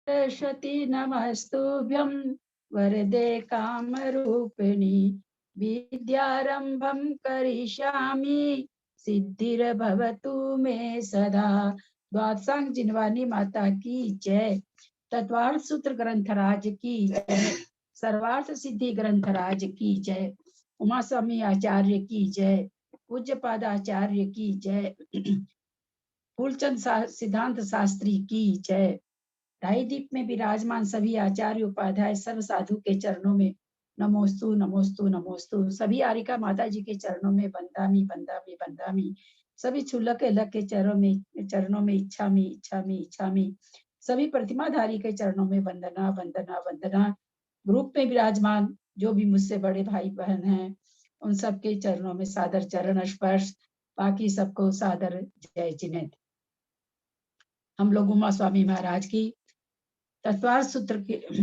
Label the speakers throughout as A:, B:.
A: सरस्वती नमस्तुभ्यं वरदे कामरूपिणी विद्यारंभं करिष्यामि सिद्धिर्भवतु मे सदा। द्वादशांग जिनवानी माता की जय। तत्वार्थ सूत्र ग्रंथराज की जय। सर्वार्थ सिद्धि ग्रंथराज की जय। उमा स्वामी आचार्य की जय। पूज्य पादाचार्य की जय। फूलचंद सिद्धांत शास्त्री की जय। ढाई दीप में विराजमान सभी आचार्य उपाध्याय सर्व साधु के चरणों में नमोस्तु नमोस्तु नमोस्तु। सभी आरिका माता जी के चरणों में बंदामी बंदामी बंदामी। सभी छुलक लक के चरणों में इच्छामी इच्छामी इच्छामी। सभी प्रतिमाधारी के चरणों में वंदना वंदना वंदना। ग्रुप में विराजमान जो भी मुझसे बड़े भाई बहन हैं उन सबके चरणों में सादर चरण स्पर्श। बाकी सबको सादर जय जिनेत। हम लोग उमा स्वामी महाराज की तत्वार्थ सूत्र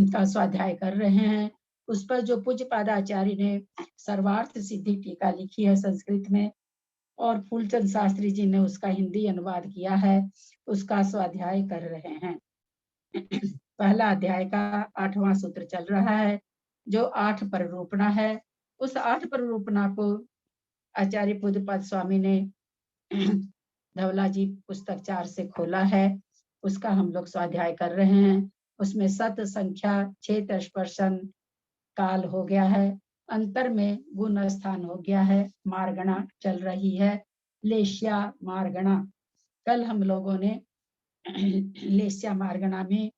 A: का स्वाध्याय कर रहे हैं। उस पर जो पूज्य पादाचार्य ने सर्वार्थ सिद्धि टीका लिखी है संस्कृत में और फूलचंद शास्त्री जी ने उसका हिंदी अनुवाद किया है, उसका स्वाध्याय कर रहे हैं। पहला अध्याय का 8वां सूत्र चल रहा है जो 8 प्ररूपणा है। उस 8 प्ररूपणा को आचार्य पूज्यपाद स्वामी ने धवला जी पुस्तक 4 से खोला है, उसका हम लोग स्वाध्याय कर रहे हैं। उसमें सत संख्या क्षेत्र स्पर्शन काल हो गया है, अंतर में गुण स्थान हो गया है, मार्गणा चल रही है, लेश्या मार्गणा। कल हम लोगों ने लेश्या मार्गणा में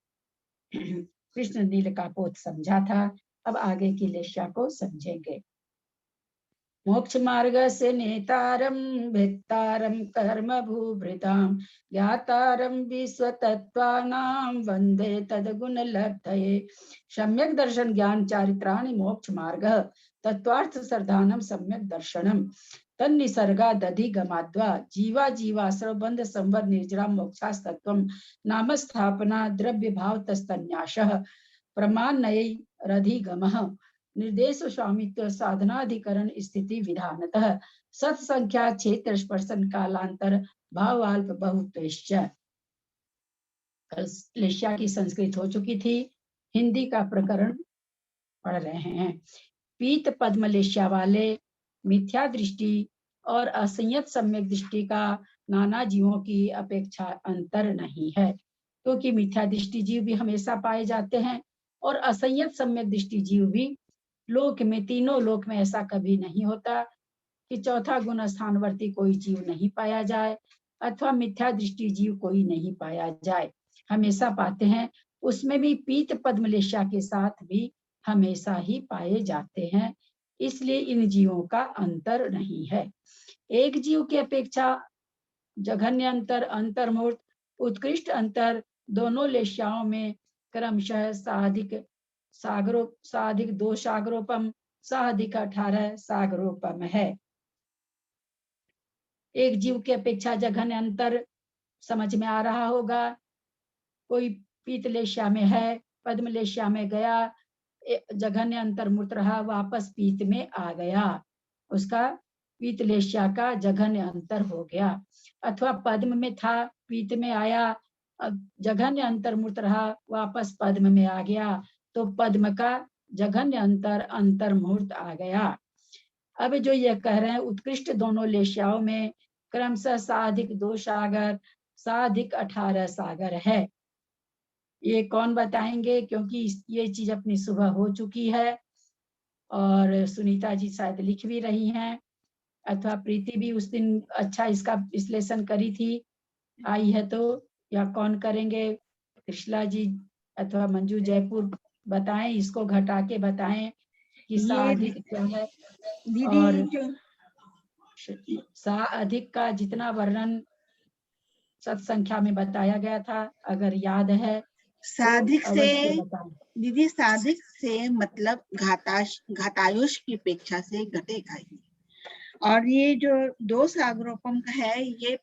A: कृष्ण नील का पोत समझा था। अब आगे की लेश्या को समझेंगे। मोक्ष मार्ग से नेतारम भेत्तारम कर्म भूभृताम ज्ञातारम विश्व तत्वानाम वंदे तदगुण लब्धये। सम्यक दर्शन ज्ञान चारित्राणि मोक्ष मार्ग तत्वार्थ सर्धानम सम्यक दर्शनम तन्निसर्गादधिगमाद्वा जीवा जीवाश्रव बंध संवर निर्जरा मोक्षास्तत्वम नाम स्थापना द्रव्य भाव तस्तन्यासः प्रमाणय रधिगमः निर्देश स्वामित्व साधनाधिकरण स्थिति विधानतः सत्संख्या क्षेत्र स्पर्शन कालांतर भावाल्प बहुत्वेश्च। लेश्या की संस्कृत हो चुकी थी, हिंदी का प्रकरण पढ़ रहे हैं। पीत पद्म लेश्या वाले मिथ्या दृष्टि और असंयत सम्यक दृष्टि का नाना जीवों की अपेक्षा अंतर नहीं है, क्योंकि मिथ्या दृष्टि जीव भी हमेशा पाए जाते हैं और असंयत सम्यक दृष्टि जीव भी लोक में, तीनों लोक में ऐसा कभी नहीं होता कि चौथा गुण स्थानवर्ती कोई जीव नहीं पाया जाए अथवा मिथ्या दृष्टि जीव कोई नहीं पाया जाए, हमेशा पाते हैं। उसमें भी पीत पद्म लेश्या के साथ भी हमेशा ही पाए जाते हैं, इसलिए इन जीवों का अंतर नहीं है। एक जीव की अपेक्षा जघन्य अंतर, अंतर्मूर्त, उत्कृष्ट अंतर दोनों लेश्याओं में क्रमशः साधिक साधिक 2 सागरोपम साधिक 18 सागरोपम है। एक जीव की अपेक्षा जघन्य अंतर समझ में आ रहा होगा। कोई पीतलेश्या में है, पद्मलेश्या में गया, जघन्य अंतर मूर्त रहा, वापस पीत में आ गया, उसका पीतलेश्या का जघन्य अंतर हो गया। अथवा पद्म में था, पीत में आया, जघन्य अंतर मूर्त रहा, वापस पद्म में आ गया, तो पद्म का जघन्य अंतर अंतर्मूर्त आ गया। अब जो ये कह रहे हैं उत्कृष्ट दोनों लेश्याओं में क्रमशः साधिक 2 सागर साधिक 18 सागर है। ये कौन बताएंगे, क्योंकि ये चीज अपनी सुबह हो चुकी है और सुनीता जी शायद लिख भी रही हैं, अथवा प्रीति भी उस दिन अच्छा इसका विश्लेषण करी थी, आई है तो, या कौन करेंगे, कृष्णा जी अथवा मंजू जयपुर बताएं, इसको घटा के बताएं कि साधिक क्या है। और सा अधिक का जितना वर्णन सत्संख्या में बताया गया था, अगर याद है
B: साधिक
A: तो
B: से
A: दीदी,
B: साधिक से मतलब घातायुष की अपेक्षा से घटेगा ही। और ये जो 2 सागरोपम का है, ये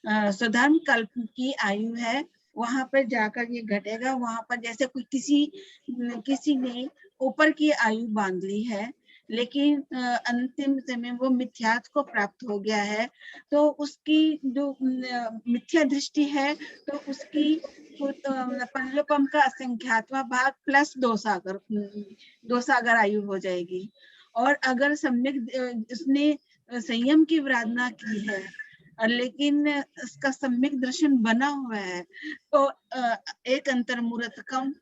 B: स्वधर्म कल्प की आयु है, वहां पर जाकर ये घटेगा। वहां पर जैसे कोई किसी ने ऊपर की आयु बांध ली है, लेकिन अंतिम समय वो मिथ्यात्व को प्राप्त हो गया है, तो उसकी जो मिथ्या दृष्टि है, तो उसकी पंचोपम का असंख्यातवा भाग प्लस 2 सागर आयु हो जाएगी। और अगर सम्यक उसने संयम की विराधना की है और लेकिन उसका सम्यक दर्शन बना हुआ है, तो एक अंतर्मुहूर्त कम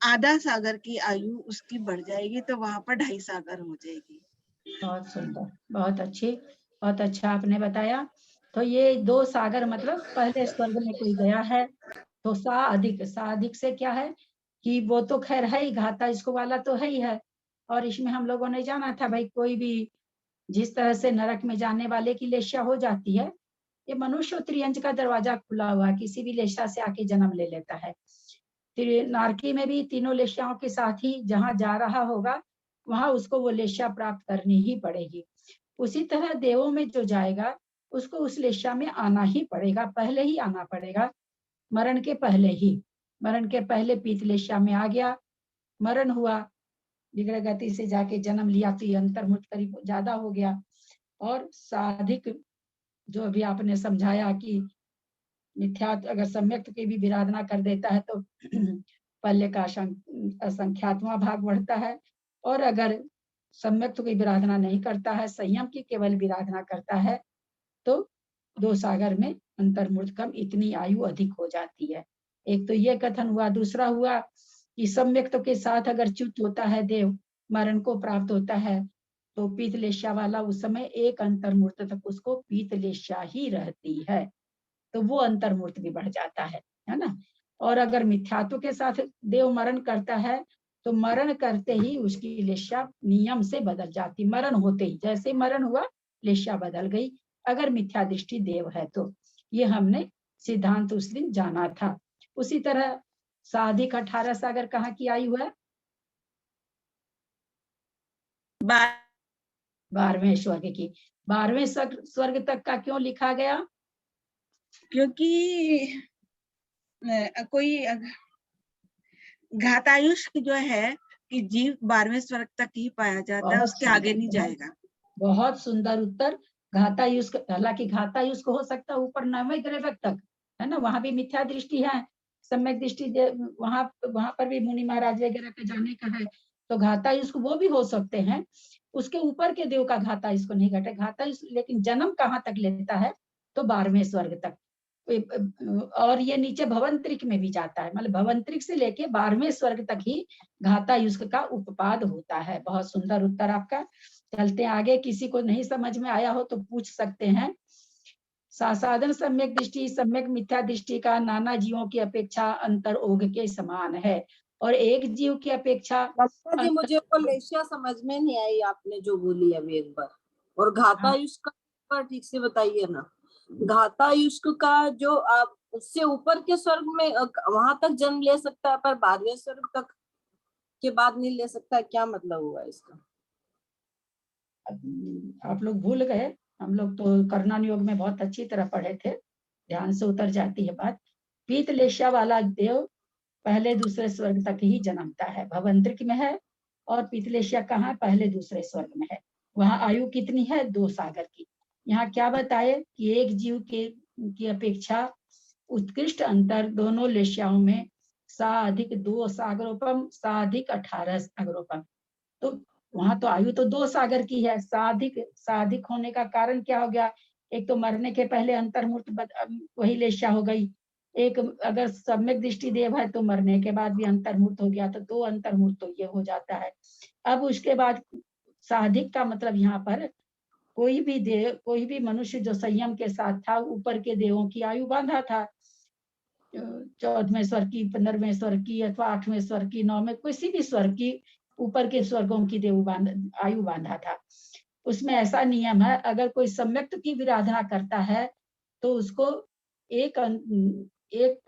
B: आधा सागर की आयु उसकी बढ़ जाएगी, तो वहां पर 2.5 सागर हो जाएगी।
A: बहुत सुंदर, बहुत अच्छी, बहुत अच्छा आपने बताया। तो ये 2 सागर मतलब पहले स्वर्ग में कोई गया है तो सा अधिक से क्या है कि वो तो खैर है ही, घाता इसको वाला तो है ही है। और इसमें हम लोगों ने जाना था भाई, कोई भी जिस तरह से नरक में जाने वाले की लेशा हो जाती है, ये मनुष्य त्रियंज का दरवाजा खुला हुआ है, किसी भी लेशा से आके जन्म ले लेता है। नारकी में भी तीनों लेशाओं के साथ ही जहां जा रहा होगा वहां उसको वो लेशा प्राप्त करनी ही पड़ेगी। उसी तरह देवों में जो जाएगा उसको उस लेशा में आना ही पड़ेगा, पहले ही आना पड़ेगा, मरण के पहले ही। मरण के पहले पीत लेशा में आ गया, मरण हुआ, विग्रह गति से जाके जन्म लिया, तो ये अंतर्मुख करीब ज्यादा हो गया। और साधिक जो अभी आपने समझाया कि मिथ्या अगर सम्यक की भी विराधना कर देता है तो पल्ले का असंख्यातवां भाग बढ़ता है, और अगर सम्यक की विराधना नहीं करता है, संयम की केवल विराधना करता है, तो 2 सागर में अंतर्मुर्धकम इतनी आयु अधिक हो जाती है। एक तो ये कथन हुआ। दूसरा हुआ कि सम्यक के साथ अगर च्युत होता है देव, मरण को प्राप्त होता है, तो पीतलेशा वाला उस समय एक अंतर्मूर्त तक उसको पीतलेशा ही रहती है, तो वो अंतर्मूर्त भी बढ़ जाता है ना। और अगर मिथ्यात्व के साथ देव मरण करता है, तो मरण करते ही उसकी लेशा नियम से बदल जाती, मरण होते ही जैसे मरण हुआ लेशा बदल गई, अगर मिथ्या दृष्टि देव है तो। ये हमने सिद्धांत उस दिन जाना था। उसी तरह साधिक 18 सागर कहाँ की आयु है? 12वें स्वर्ग की। 12वें स्वर्ग तक का क्यों लिखा गया?
B: क्योंकि कोई घातायुष्क जो है कि जीव 12वें स्वर्ग तक ही पाया जाता है, उसके आगे नहीं जाएगा।
A: बहुत सुंदर उत्तर। घातायुष्क, हालांकि घातायुष्क हो सकता है ऊपर 9वें ग्रह तक, है ना, वहां भी मिथ्या दृष्टि है, सम्यक दृष्टि वहां वहां पर भी मुनि महाराज वगैरह के जाने का है, तो घातायुष्क वो भी हो सकते हैं। उसके ऊपर के देव का घातायुष्क नहीं घटे, घातायुष्क लेकिन जन्म कहाँ तक लेता है? तो 12वें स्वर्ग तक। और ये नीचे भवंतरिक में भी जाता है, मतलब भवंतरिक से लेके 12वें स्वर्ग तक ही घातायुष्क का उपपाद होता है। बहुत सुंदर उत्तर आपका। चलते हैं आगे, किसी को नहीं समझ में आया हो तो पूछ सकते हैं। साधन सम्यक दृष्टि सम्यक मिथ्या दृष्टि का नाना जीवों की अपेक्षा अंतर ओघ के समान है, और एक जीव की अपेक्षा
C: लगता जी मुझे वो लेशिया समझ में नहीं आई आपने जो बोली अभी एक बार। और घातायुष्क का ठीक से बताइए ना। घातायुष्क का जो आप उससे ऊपर के स्वर्ग में वहां तक जन्म ले सकता है, पर 12वें स्वर्ग तक के बाद नहीं ले सकता, क्या मतलब हुआ इसका?
A: आप लोग भूल गए, हम लोग तो कर्णन योग में बहुत अच्छी तरह पढ़े थे, ध्यान से उतर जाती है बात। पीतलेशा वाला देव पहले दूसरे स्वर्ग तक ही जन्मता है, भवंतरिक में है, और पीतलेशा कहाँ? पहले दूसरे स्वर्ग में है। वहां आयु कितनी है? 2 सागर की। यहाँ क्या बताए कि एक जीव के की अपेक्षा उत्कृष्ट अंतर दोनों लेश्याओं में साधिक 2 सागरोपम, साधिक 18 सागरोपम। तो वहां तो आयु तो 2 सागर की है, साधिक साधिक होने का कारण क्या हो गया? एक तो मरने के पहले अंतर्मूर्त वही लेशा हो गई, एक अगर सम्यक दृष्टि देव है तो मरने के बाद भी अंतर्मूर्त हो गया, तो 2 अंतर्मूर्त तो ये हो जाता है। अब उसके बाद साधिक का मतलब यहाँ पर कोई भी देव, कोई भी मनुष्य जो संयम के साथ था, ऊपर के देवों की आयु बांधा था, 14वें स्वर की, 15वें स्वर की, अथवा 8वें स्वर की, 9वें, किसी भी स्वर की, ऊपर के स्वर्गों की आयु बांधा था। उसमें ऐसा नियम है, अगर कोई सम्यक्त की विराधना करता है तो उसको एक एक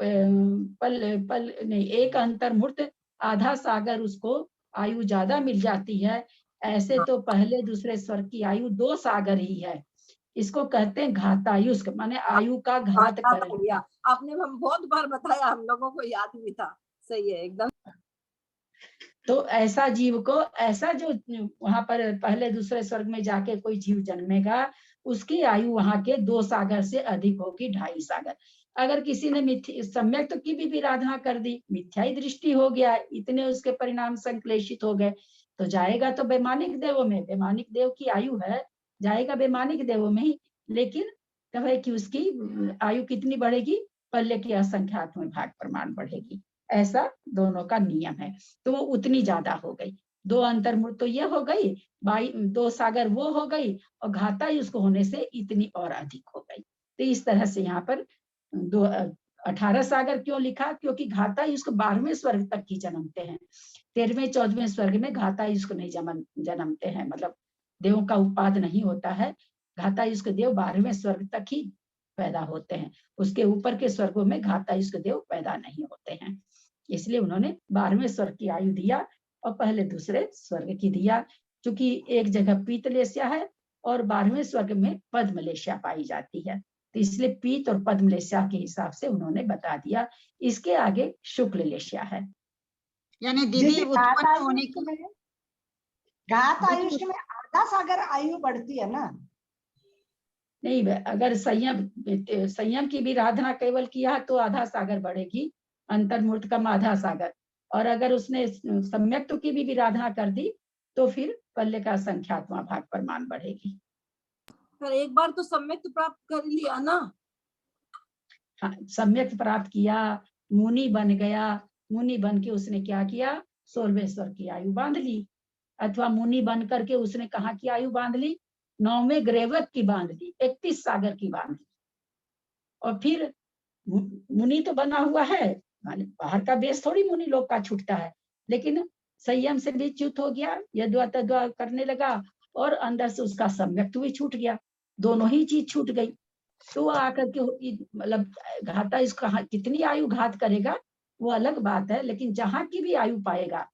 A: पल नहीं, एक अंतर्मूर्त आधा सागर उसको आयु ज्यादा मिल जाती है। ऐसे तो पहले दूसरे स्वर की आयु 2 सागर ही है। इसको कहते हैं घातायुष्क, माने आयु का घात कर।
C: आपने हम बहुत बार बताया, हम लोगों को याद भी था। सही है एकदम।
A: तो ऐसा जीव को, ऐसा जो वहां पर पहले दूसरे स्वर्ग में जाके कोई जीव जन्मेगा, उसकी आयु वहां के 2 सागर से अधिक होगी, 2.5 सागर। अगर किसी ने सम्यक की भी विराधना कर दी, मिथ्याई दृष्टि हो गया, इतने उसके परिणाम संक्लेशित हो गए, तो जाएगा तो वैमानिक देवों में। वैमानिक देव की आयु है, जाएगा वैमानिक देवों में ही, लेकिन कहे कि उसकी आयु कितनी बढ़ेगी, पल्ले की असंख्यात में भाग प्रमाण बढ़ेगी। ऐसा दोनों का नियम है, तो वो उतनी ज्यादा हो गई। 2 अंतर्मूर्त तो ये हो गई, 2 सागर वो हो गई, और घाता उसको होने से इतनी और अधिक हो गई। तो इस तरह से यहाँ पर 18 सागर क्यों लिखा, क्योंकि घाता उसको 12वें स्वर्ग तक ही जन्मते हैं। 13वें 14वें स्वर्ग में घाता उसको नहीं जन्मते हैं, मतलब देवों का उत्पाद नहीं होता है। घाता उसको देव 12वें स्वर्ग तक ही पैदा होते हैं, उसके ऊपर के स्वर्गों में घाता उसको देव पैदा नहीं होते हैं। इसलिए उन्होंने 12वें स्वर्ग की आयु दिया और पहले दूसरे स्वर्ग की दिया। क्योंकि एक जगह पीतलेस्या है और 12वें स्वर्ग में पद्मलेस्या पाई जाती है, तो इसलिए पीत और पद्मलेस्या के हिसाब से उन्होंने बता दिया। इसके आगे शुक्ल लेस्या है।
D: यानी दीदी
E: घात
D: उत्पन्न होने
E: आयुष्क
D: की
E: में, घात आयुष्क में आधा सागर आयु बढ़ती है ना?
A: नहीं, अगर संयम की भी आराधना केवल किया तो आधा सागर बढ़ेगी, अंतर्मूर्त कम आधा सागर। और अगर उसने सम्यक की भी आराधना कर दी तो फिर पल्ले का संख्यात्मा भाग प्रमाण बढ़ेगी।
C: पर एक बार तो सम्यक प्राप्त कर लिया ना।
A: हाँ, सम्यक प्राप्त किया, मुनि बन गया, मुनि बन के उसने क्या किया, 16वें स्वर्ग की आयु बांध ली। अथवा मुनि बन करके उसने कहाँ की आयु बांध ली, 9वें ग्रेवक की बांध ली, 31 सागर की बांध ली। और फिर मुनि तो बना हुआ है, बाहर का बेस थोड़ी मुनि लोग का छूटता है, लेकिन संयम से भी च्युत हो गया, यद्वा तद्वा करने लगा, और अंदर से उसका सम्यक भी छूट गया, दोनों ही चीज छूट गई। तो वो आकर के मतलब घाता इसका कितनी आयु घात करेगा वो अलग बात है, लेकिन जहां की भी आयु पाएगा,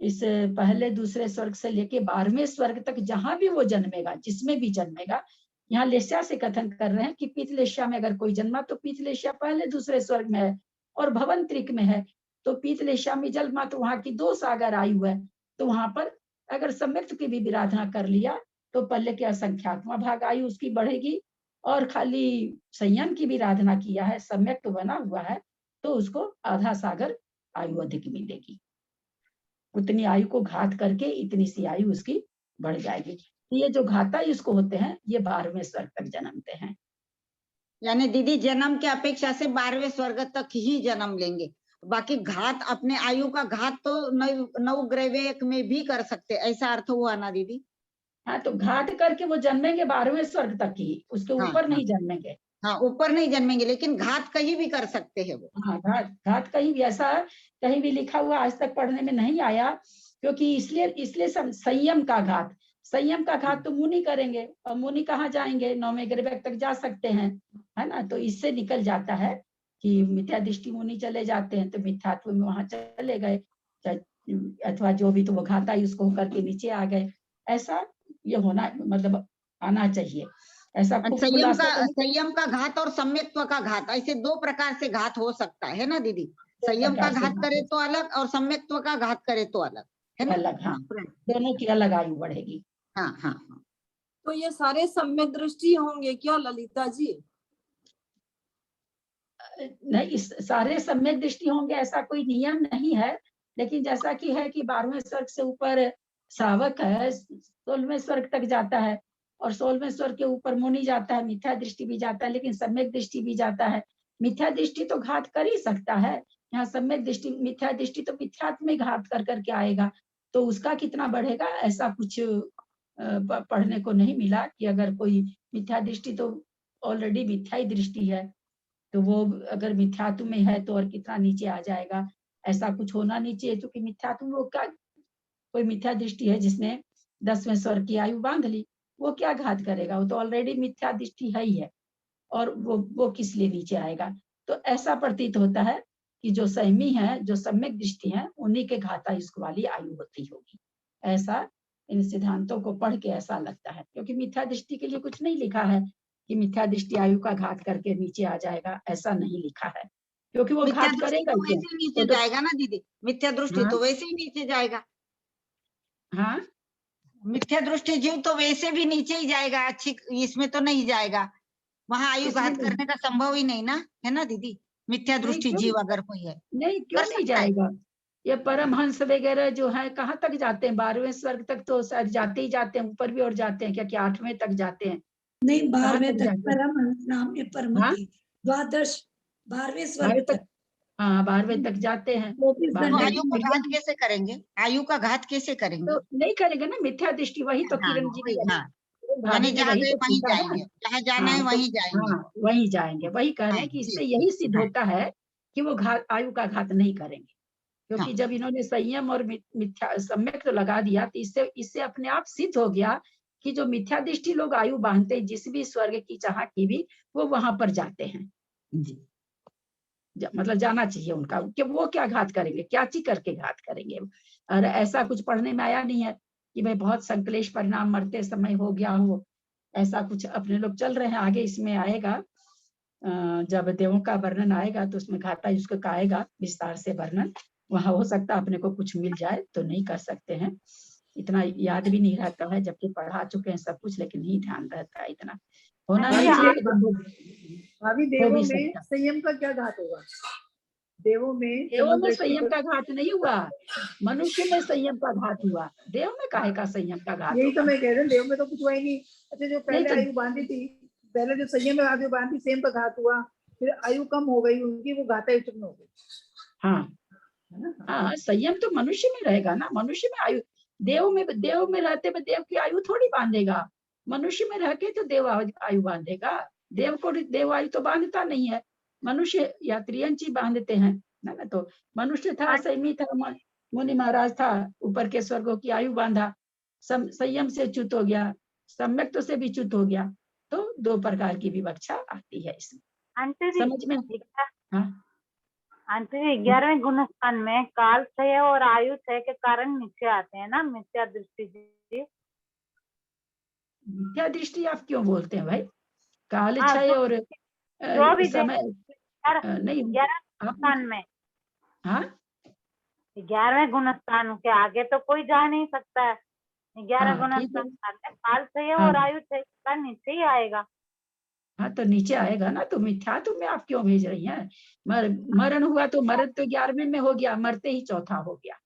A: इस पहले दूसरे स्वर्ग से लेके 12वें स्वर्ग तक जहां भी वो जन्मेगा, जिसमें भी जन्मेगा, यहाँ लेस्या से कथन कर रहे हैं कि पीतलेस्या में अगर कोई जन्मा तो पीतलेस्या पहले दूसरे स्वर्ग में है, और भवंत्रिक में है, तो पीतलेस्या में जन्मा तो वहां की 2 सागर आयु है, तो वहां पर अगर सम्यक्त की भी विराधना कर लिया तो पल्ले के असंख्यात्मा भाग आयु उसकी बढ़ेगी। और खाली संयम की भी आराधना किया है, सम्यक तो बना हुआ है, तो उसको आधा सागर आयु अधिक मिलेगी। उतनी आयु को घात करके इतनी सी आयु उसकी बढ़ जाएगी। ये जो घाता इसको होते हैं ये 12वें स्वर्ग तक जन्मते हैं।
D: यानी दीदी जन्म के अपेक्षा से 12वें स्वर्ग तक ही जन्म लेंगे, बाकी घात अपने आयु का घात तो 9 ग्रेवेक में भी कर सकते, ऐसा अर्थ हुआ ना दीदी?
A: हाँ, तो घात करके वो जन्मेंगे 12वें स्वर्ग तक ही, उसके ऊपर नहीं जन्मेंगे।
D: हाँ, ऊपर नहीं जन्मेंगे, लेकिन घात कहीं भी कर सकते हैं वो।
A: हाँ, घात कहीं भी, ऐसा कहीं भी लिखा हुआ आज तक पढ़ने में नहीं आया, क्योंकि इसलिए संयम का घात तो मुनि करेंगे, और मुनि कहाँ जाएंगे, 9वें ग्रेवेक तक जा सकते हैं, है ना। तो इससे निकल जाता है कि मिथ्या दृष्टि मुनि चले जाते हैं तो मिथ्यात्व में वहां चले गए, अथवा जो भी, तो वो घाता उसको करके नीचे आ गए। ऐसा ये होना, मतलब आना चाहिए ऐसा।
D: संयम का घात और सम्यक्त्व का घात, ऐसे 2 प्रकार से घात हो सकता है ना दीदी? संयम का घात करे तो अलग और सम्यक्त्व का घात करे तो अलग, है ना?
A: अलग, हाँ, दोनों की अलग आयु बढ़ेगी।
D: हाँ हाँ हाँ।
C: तो ये सारे सम्यक दृष्टि होंगे क्या ललिता जी?
A: नहीं, सारे सम्यक दृष्टि होंगे ऐसा कोई नियम नहीं है, लेकिन जैसा कि है कि 12वें स्वर्ग से ऊपर श्रावक है, 16वें स्वर्ग तक जाता है, और 16वें स्वर्ग के ऊपर मुनि जाता है, मिथ्या दृष्टि भी जाता है, लेकिन सम्यक दृष्टि भी जाता है। मिथ्या दृष्टि तो घात कर ही सकता है, यहाँ सम्यक दृष्टि, मिथ्या दृष्टि तो मिथ्यात्व में घात कर करके आएगा, तो उसका कितना बढ़ेगा ऐसा कुछ पढ़ने को नहीं मिला कि अगर कोई मिथ्या दृष्टि, तो ऑलरेडी मिथ्या ही दृष्टि है, तो वो अगर मिथ्यात्व में है तो और कितना नीचे आ जाएगा, ऐसा कुछ होना नहीं चाहिए। क्योंकि मिथ्यात्व वो क्या, कोई मिथ्या दृष्टि है जिसने 10वें स्वर्ग की आयु बांध ली, वो क्या घात करेगा, वो तो ऑलरेडी मिथ्या दृष्टि है ही है, और वो किस लिए नीचे आएगा। तो ऐसा प्रतीत होता है कि जो संयमी है, जो सम्यक दृष्टि है, उन्हीं के घाता युष्क वाली आयु होती होगी, ऐसा इन सिद्धांतों को पढ़ के ऐसा लगता है। क्योंकि मिथ्या दृष्टि के लिए कुछ नहीं लिखा है कि मिथ्या दृष्टि आयु का घात करके नीचे आ जाएगा, ऐसा नहीं लिखा है। क्योंकि वो
D: मिथ्या
A: घात
D: दृष्टि
A: करेगा
D: तो
A: ही क्यों।
D: वैसे ही नीचे
A: वो तो
D: जाएगा ना दीदी, मिथ्या दृष्टि
A: हाँ
D: तो वैसे ही नीचे जाएगा।
A: हाँ
D: मिथ्या दृष्टि जीव तो वैसे भी नीचे ही जाएगा, अच्छी इसमें तो नहीं जाएगा, वहां आयु
A: इसमें
D: घात
A: नहीं,
D: करने का संभव ही नहीं ना, है ना दीदी। मिथ्या
A: नहीं
D: दृष्टि
A: क्यों
D: जीव अगर कोई है
A: नहीं, क्यों
D: कर
A: नहीं
D: सकता है।
A: जाएगा। ये परमहंस वगैरह जो है कहाँ तक जाते हैं, 12वें स्वर्ग तक तो शायद जाते ही जाते हैं, ऊपर भी और जाते हैं क्या, कि 8वें तक जाते हैं,
F: नहीं,
A: कहाँ
F: 12वें
A: तक
F: तक
A: जाते हैं।
F: परमहंस नाम है
A: हाँ
F: परमति, द्वादश 12वें
A: 12वें
F: स्वर्ग
A: तक,
F: तक।
A: हाँ 12वें तक जाते हैं।
F: 24
D: तो
A: 12वें
D: आयु का
F: घंटे।
D: घात कैसे करेंगे, आयु का घात कैसे करेंगे।
A: तो नहीं करेंगे ना, मिथ्या दृष्टि, वही तो
D: हाँ
A: किरण जी ने
D: वही, हाँ
A: किरण
D: यानी
A: भाभी ने
D: जहाँ
A: वही
D: गए
A: तो
D: वहीं
A: पूछा ना।
D: जाएंगे, जहाँ जाना है
A: हाँ तो
D: वहीं जाएंगे।
A: हाँ वही जाएंगे, वही कह रहे
D: हाँ
A: हैं कि
D: जी,
A: इससे यही सिद्ध
D: हाँ
A: होता है कि वो घात, आयु का घात नहीं करेंगे। क्योंकि
D: हाँ
A: जब इन्होंने संयम और मिथ्या सम्यक तो लगा दिया, तो इससे इससे अपने आप सिद्ध हो गया कि जो मिथ्या दृष्टि लोग आयु बांधते हैं, जिस भी स्वर्ग की चाह की भी, वो वहां पर जाते हैं जी। मतलब जाना चाहिए उनका, कि वो क्या घात करेंगे, क्या ची करके घात करेंगे। और ऐसा कुछ पढ़ने में आया नहीं है कि भाई बहुत संकलेश परिणाम मरते समय हो गया हो, ऐसा कुछ अपने लोग चल रहे हैं। आगे इसमें आएगा, जब देवों का वर्णन आएगा तो उसमें घाटा उसको आएगा विस्तार से वर्णन, वहां हो सकता है अपने को कुछ मिल जाए, तो नहीं कर सकते हैं, इतना याद भी नहीं रहता है, जबकि पढ़ा चुके हैं सब कुछ, लेकिन नहीं ध्यान रहता है इतना, होना
G: भाभी
A: नहीं चाहिए
G: देव-
A: लेकिन
G: भाभी
A: हो
G: देवों
A: भी
G: में
A: सकता।
G: संयम का क्या घात होगा। देवों में
A: देवों में
G: समदृष्टि
A: संयम का घात नहीं हुआ, मनुष्य में संयम का घात हुआ, देव में काहे का संयम का घात
G: यही तो
A: होगा।
G: मैं कह रही हूँ, देव में तो कुछ हुआ ही नहीं। अच्छा, जो
A: नहीं
G: पहले
A: तो
G: आयु बांधी थी, पहले जो संयम में आयु बांधी, संयम का घात हुआ, फिर आयु कम हो गई उनकी, वो घातायुक्त में हो गई,
A: हाँ
G: है ना।
A: हाँ, संयम तो मनुष्य में रहेगा ना, मनुष्य में आयु, देव में रहते हुए देव की आयु थोड़ी बांधेगा, मनुष्य में रह के तो देव आयु बांधेगा, देव को देव आयु तो बांधता नहीं है, मनुष्य या त्रियंची बांधते हैं ना। तो मनुष्य था, संयमी था, मुनि महाराज था, ऊपर के स्वर्गों की आयु बांधा, संयम से च्युत हो गया, सम्यक से भी च्युत हो गया, तो 2 प्रकार की विवक्षा आती है इसमें,
H: आंटी जी,
A: समझ में। हाँ
H: आंटी जी 11वें गुणस्थान में काल क्षय और आयु क्षय के कारण नीचे आते हैं ना, मिथ्या दृष्टि जी।
A: मिथ्या दृष्टि आप क्यों बोलते हैं भाई, काल
H: हाँ,
A: क्षय और
H: जो भी
A: समय नहीं
H: 11वें
A: आप,
H: गुणस्थान में,
A: हाँ
H: 11वें गुणस्थान के आगे तो कोई जा नहीं सकता है। 11
A: हाँ ठीक है,
H: गुणस्थान में काल क्षय
A: हाँ
H: और आयु क्षय का नीचे ही आएगा।
A: हाँ तो नीचे आएगा ना, तो मिथ्या तुम में आप क्यों भेज रही हैं, मरण हुआ तो मरण तो 11वें में हो गया, मरते ही चौथा हो गया,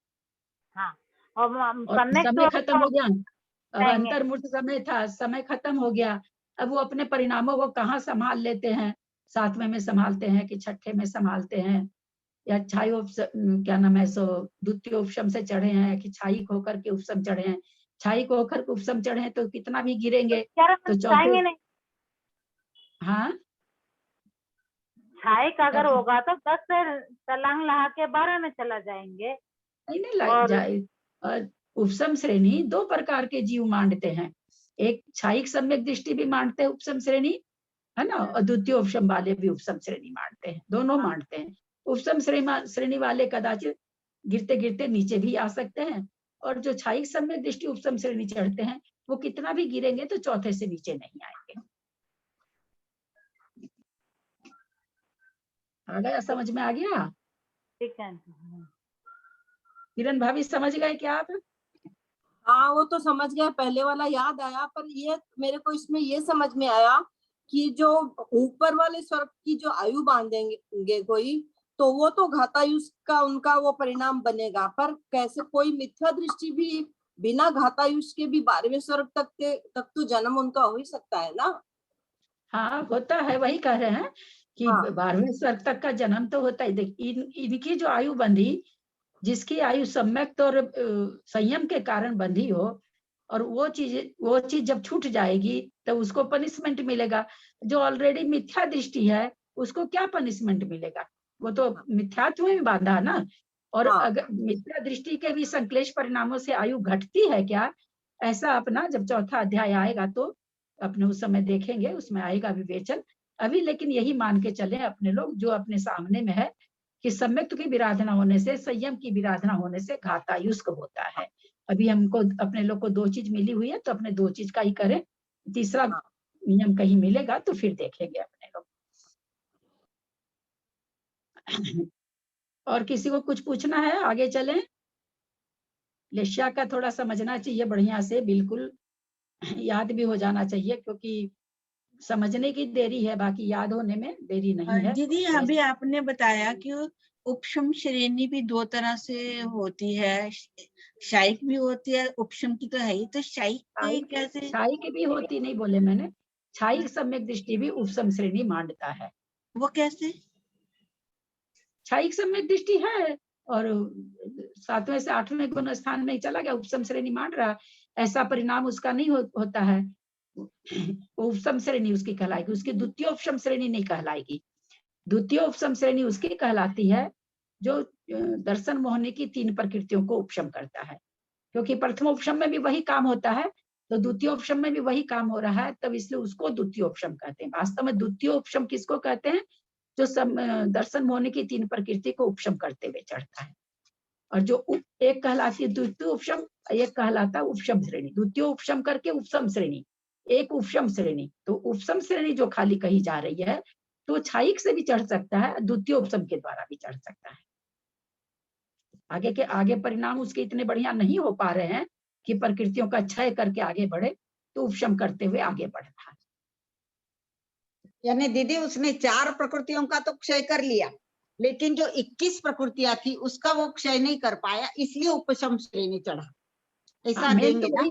H: हाँ, और
A: और समय खत्म हो गया, अब
H: जाएंगे।
A: अंतर्मुक्त समय था, समय खत्म हो गया, अब वो अपने परिणामों को कहाँ संभाल लेते हैं, 7वें में संभालते हैं कि 6ठे में संभालते हैं, या छाई क्या नाम है सो द्वितीय उपशम से चढ़े हैं कि छाई होकर के उपशम चढ़े हैं, छाई को होकर के उपशम चढ़े हैं तो कितना भी गिरेंगे तो चौथे,
H: जाएंगे नहीं,
A: हाँ
H: छाई का अगर
A: तब
H: होगा तो 10 से तलांग लहा के 12 में चला जाएंगे।
A: नहीं लग
H: और
A: जाए। और उपशम श्रेणी 2 प्रकार के जीव मानते हैं, एक छाई सम्यक दृष्टि भी मानते हैं उपशम श्रेणी, है ना, और द्वितीय उपशम वाले भी उपशम श्रेणी मानते हैं, दोनों मानते हैं। उपशम श्रेणी वाले कदाचित गिरते गिरते नीचे भी आ सकते हैं, और जो छाई सम्यक दृष्टि उपशम श्रेणी चढ़ते हैं वो कितना भी गिरेंगे तो चौथे से नीचे नहीं आएंगे। आ गया, समझ में आ गया।
H: ठीक है,
A: किरण भाभी समझ गए क्या आप।
C: हाँ, वो तो समझ गया, पहले वाला याद आया, पर ये मेरे को इसमें ये समझ में आया कि जो ऊपर वाले स्वर्ग की जो आयु बांधेंगे कोई, तो वो तो घातायुष का उनका वो परिणाम बनेगा, पर कैसे कोई मिथ्या दृष्टि भी बिना घातायुष के भी 12वें स्वर्ग तक तो जन्म उनका हो ही सकता है ना।
A: हाँ होता है, वही कह रहे हैं कि
C: हाँ
A: 12वें स्वर्ग तक का जन्म तो होता है। इनकी जो आयु बंधी, जिसकी आयु सम्यक और संयम के कारण बंधी हो, और वो चीज जब छूट जाएगी तो उसको पनिशमेंट मिलेगा। जो ऑलरेडी मिथ्या दृष्टि है उसको क्या पनिशमेंट मिलेगा, वो तो मिथ्यात्व में बांधा ना। और
C: हाँ
A: अगर मिथ्या दृष्टि के भी संक्लेश परिणामों से आयु घटती है क्या, ऐसा अपना जब चौथा अध्याय आएगा तो अपने उस समय देखेंगे, उसमें आएगा विवेचन। अभी लेकिन यही मान के चले अपने लोग जो अपने सामने में है कि सम्यक की विराधना होने से, संयम की विराधना होने से घातायुष्क होता है। अभी हमको अपने लोग को 2 चीज मिली हुई है तो अपने 2 चीज का ही करें, तीसरा
C: हाँ।
A: नियम कहीं मिलेगा तो फिर देखेंगे अपने लोग। और किसी को कुछ पूछना है? आगे चलें। लेशिया का थोड़ा समझना चाहिए बढ़िया से, बिल्कुल याद भी हो जाना चाहिए, क्योंकि समझने की देरी है, बाकी याद होने में देरी नहीं है।
B: दीदी अभी आपने बताया कि उपशम श्रेणी भी दो तरह से होती है, शायिक भी होती है, उपशम की तो है ही, तो शायिक के कैसे?
A: छायिक भी होती नहीं बोले मैंने, छायिक सम्यक दृष्टि भी उपशम श्रेणी मानता है।
B: वो कैसे?
A: छायिक सम्यक दृष्टि है और 7वें से 8वें गुण स्थान में चला गया, उपशम श्रेणी मान रहा, ऐसा परिणाम उसका नहीं होता है। उपशम श्रेणी उसकी कहलाएगी, उसकी द्वितीय उपशम श्रेणी नहीं कहलाएगी। द्वितीय उपशम श्रेणी उसकी कहलाती है जो दर्शन मोहनी की 3 प्रकृतियों को उपशम करता है, क्योंकि प्रथम उपशम में भी वही काम होता है, तो द्वितीय उपशम में भी वही काम हो रहा है, तब इसलिए उसको द्वितीय उपशम कहते हैं। वास्तव में द्वितीय उपशम किसको कहते हैं? जो दर्शन मोहनी की 3 प्रकृति को उपशम करते हुए चढ़ता है। और जो एक कहलाती है द्वितीय उपशम, एक कहलाता है उपशम श्रेणी। द्वितीय उपशम करके उपशम श्रेणी, एक उपशम श्रेणी। तो उपशम श्रेणी जो खाली कही जा रही है, तो छायिक से भी चढ़ सकता है, द्वितीय उपशम के द्वारा भी चढ़ सकता है। आगे परिणाम उसके इतने बढ़िया नहीं हो पा रहे हैं कि प्रकृतियों का क्षय करके आगे बढ़े, तो उपशम करते हुए आगे बढ़ रहा है।
D: यानी दीदी उसने 4 प्रकृतियों का तो क्षय कर लिया, लेकिन जो 21 प्रकृतियां थी उसका वो क्षय नहीं कर पाया, इसलिए उपशम श्रेणी चढ़ा, ऐसा देंगे ना?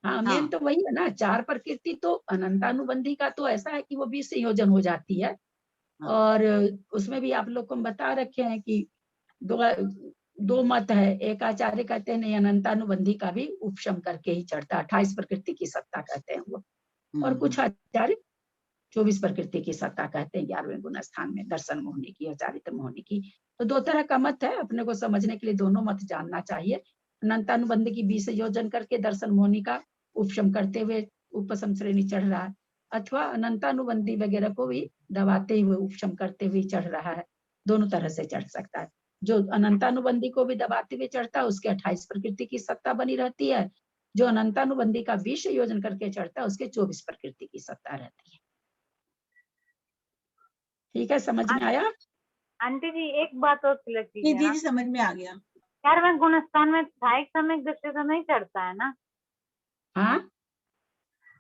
A: हाँ, मेन तो वही है ना, 4 प्रकृति तो अनंतानुबंधी का तो ऐसा है कि वो 20 संयोजन हो जाती है। और उसमें भी आप लोग को हम बता रखे हैं कि दो मत है। एक आचार्य कहते हैं नहीं, अनंतानुबंधी का भी उपशम करके ही चढ़ता, 28 प्रकृति की सत्ता कहते हैं वो। और कुछ आचार्य 24 प्रकृति की सत्ता कहते हैं 11वें गुण स्थान में, दर्शन मोहनी की और चारित्र मोहनी की। तो 2 तरह का मत है, अपने को समझने के लिए दोनों मत जानना चाहिए। अनंतानुबंधी की 20 संयोजन करके दर्शन मोहनी का उपशम करते हुए उपशम श्रेणी चढ़ रहा है, अथवा अनंतानुबंधी वगैरह को भी दबाते हुए उपशम करते हुए चढ़ रहा है। दोनों तरह से चढ़ सकता है। जो अनंतानुबंधी को भी दबाते हुए चढ़ता है उसके 28 प्रकृति की सत्ता बनी रहती है, जो अनंतानुबंधी का 20 संयोजन करके चढ़ता है उसके 24 प्रकृति की सत्ता रहती है। ठीक है, समझ में आया?
H: आंटी जी एक बात और क्लियर कीजिए ना।
B: दीदी समझ में आ गया।
H: 11वें गुण स्थान में छायिक सम्यक दृष्टि तो नहीं चढ़ता है ना?
A: हाँ,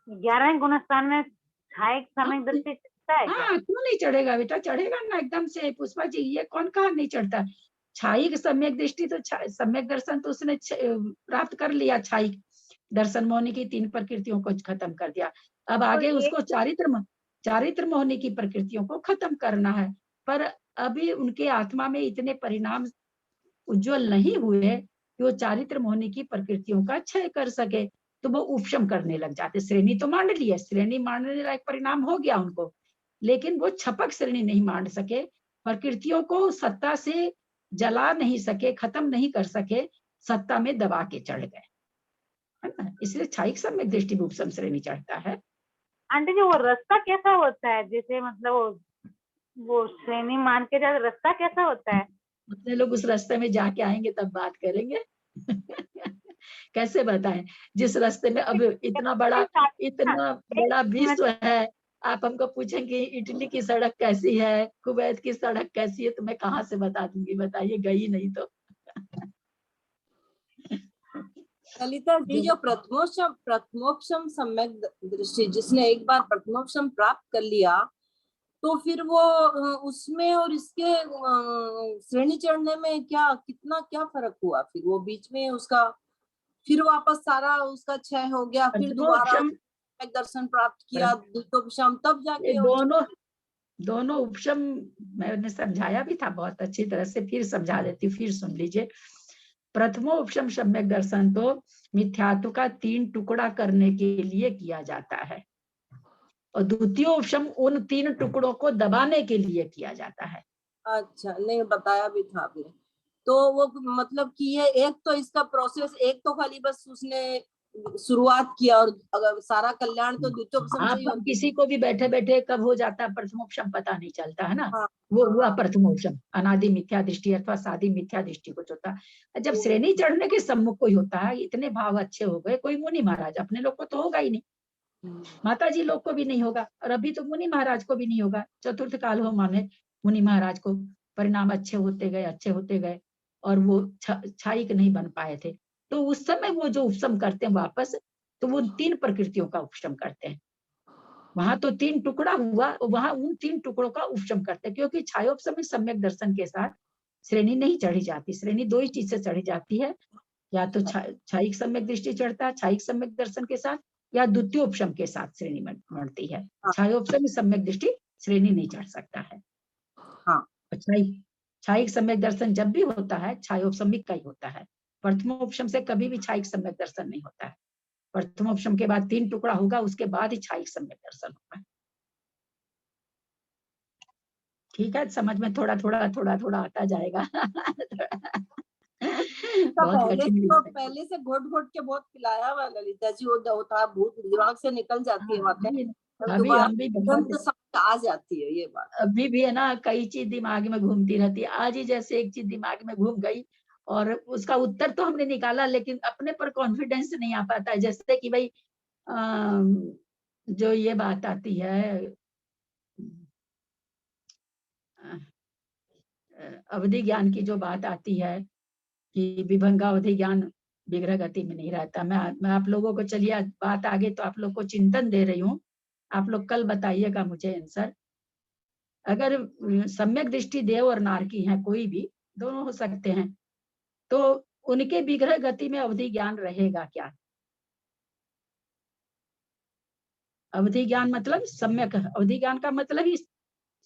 H: 11वें गुण स्थान में छायिक सम्यक दृष्टि चढ़ता है क्या?
A: हाँ, क्यों नहीं चढ़ेगा बेटा, चढ़ेगा ना एकदम से। पुष्पा जी, ये कौन कहा नहीं चढ़ता? छायिक सम्यक दृष्टि तो सम्यक दर्शन तो उसने प्राप्त कर लिया। छायिक दर्शन मोहनी की 3 प्रकृतियों को खत्म कर दिया। अब आगे उसको चारित्र मोहनी की प्रकृतियों को खत्म करना है, पर अभी उनके आत्मा में इतने परिणाम उज्जवल नहीं हुए कि वो चारित्र मोहनी की प्रकृतियों का क्षय कर सके, तो वो उपशम करने लग जाते। श्रेणी तो मान ली है, श्रेणी मानने लायक परिणाम हो गया उनको, लेकिन वो छपक श्रेणी नहीं मान सके, प्रकृतियों को सत्ता से जला नहीं सके, खत्म नहीं कर सके, सत्ता में दबा के चढ़ गए, है ना। इसलिए छायिक सम्यक दृष्टि में उपशम श्रेणी चढ़ता है।
H: आंटी जी वो रास्ता कैसा होता है? जैसे मतलब वो श्रेणी मान के जाए, रास्ता कैसा होता है?
A: अपने लोग उस रास्ते में जाके आएंगे तब बात करेंगे। कैसे बताएं, जिस रास्ते में अब इतना बड़ा विश्व है, आप हमको पूछेंगे इटली की सड़क कैसी है, कुवैत की सड़क कैसी है, तो मैं कहाँ से बता दूंगी, बताइए, गई नहीं तो।
C: ललिता जी, जो प्रथमोपशम सम्यक दृष्टि, जिसने एक बार प्रथमोपशम प्राप्त कर लिया, तो फिर वो उसमें और इसके श्रेणी चढ़ने में क्या फर्क हुआ? फिर वो बीच में उसका फिर वापस सारा उसका क्षय हो गया, फिर दोबारा दर्शन प्राप्त किया द्वितीयोपशम, तब जाके
A: दोनों उपशम मैंने समझाया भी था बहुत अच्छी तरह से, फिर समझा देती हूँ, फिर सुन लीजिए। प्रथमो उपशम सम्यक दर्शन तो मिथ्यात्व का 3 टुकड़ा करने के लिए किया जाता है, और द्वितीय उपशम उन 3 टुकड़ों को दबाने के लिए किया जाता है।
C: अच्छा, नहीं बताया भी था आपने। तो वो मतलब कि ये एक तो इसका प्रोसेस, एक तो खाली बस उसने शुरुआत किया, और अगर सारा कल्याण तो द्वितीयोपशम से ही होता है।
A: किसी को भी बैठे बैठे कब हो जाता है प्रथमोपशम पता नहीं चलता है ना।
C: हाँ,
A: वो हुआ प्रथमोपशम, अनादि मिथ्या दृष्टि अथवा सादी मिथ्या दृष्टि को होता है। जब श्रेणी चढ़ने के सम्मुख कोई होता है, इतने भाव अच्छे हो गए, कोई मुनि महाराज, अपने लोग को तो होगा ही नहीं, माता जी लोग को भी नहीं होगा, और अभी तो मुनि महाराज को भी नहीं होगा, चतुर्थ काल हो माने मुनि महाराज को, परिणाम अच्छे होते गए और वो क्षायिक नहीं बन पाए थे। तो उस समय वो जो उपशम करते हैं वापस, तो वो 3 प्रकृतियों का उपशम करते हैं। वहां तो 3 टुकड़ा हुआ, वहां उन 3 टुकड़ों का उपशम करते हैं, क्योंकि छायोपशम में सम्यक दर्शन के साथ श्रेणी नहीं चढ़ी जाती। श्रेणी 2 ही चीज से चढ़ी जाती है, या तो छायिक सम्यक दृष्टि चढ़ता है छायिक सम्यक दर्शन के साथ, या द्वितीयोपशम के साथ श्रेणी बढ़ती है। छायोपशम में सम्यक दृष्टि श्रेणी नहीं चढ़ सकता है।
C: हाँ।
A: छायिक सम्यक दर्शन जब भी होता है छायोपशमिक का ही होता है। प्रथमोपशम से कभी भी छायिक सम्यक दर्शन नहीं होता है। प्रथमोपशम के बाद 3 टुकड़ा होगा, उसके बाद ही छायिक सम्यक दर्शन होगा। ठीक है, समझ में थोड़ा थोड़ा आता जाएगा। बहुत कठिन
C: तो पहले से घोट घोट के बहुत पिलाया हुआ ललिता जी, वो होता है भूत दिमाग से निकल जाती है बातें,
A: अभी हम भी बहुत
C: समझ आ जाती है ये बात।
A: अभी भी है ना, कई चीज दिमाग में घूमती रहती है। आज ही जैसे एक चीज दिमाग में घूम गई और उसका उत्तर तो हमने निकाला, लेकिन अपने पर कॉन्फिडेंस नहीं आ पाता है। जैसे कि भाई जो ये बात आती है अवधि ज्ञान की, जो बात आती है कि विभंगावधि ज्ञान विग्रह गति में नहीं रहता। मैं आप लोगों को, चलिए बात आगे, तो आप लोग को चिंतन दे रही हूँ, आप लोग कल बताइएगा मुझे आंसर। अगर सम्यक दृष्टि देव और नारकी है, कोई भी, दोनों हो सकते हैं, तो उनके विग्रह गति में अवधि ज्ञान रहेगा क्या? अवधि ज्ञान मतलब सम्यक, अवधि ज्ञान का मतलब ही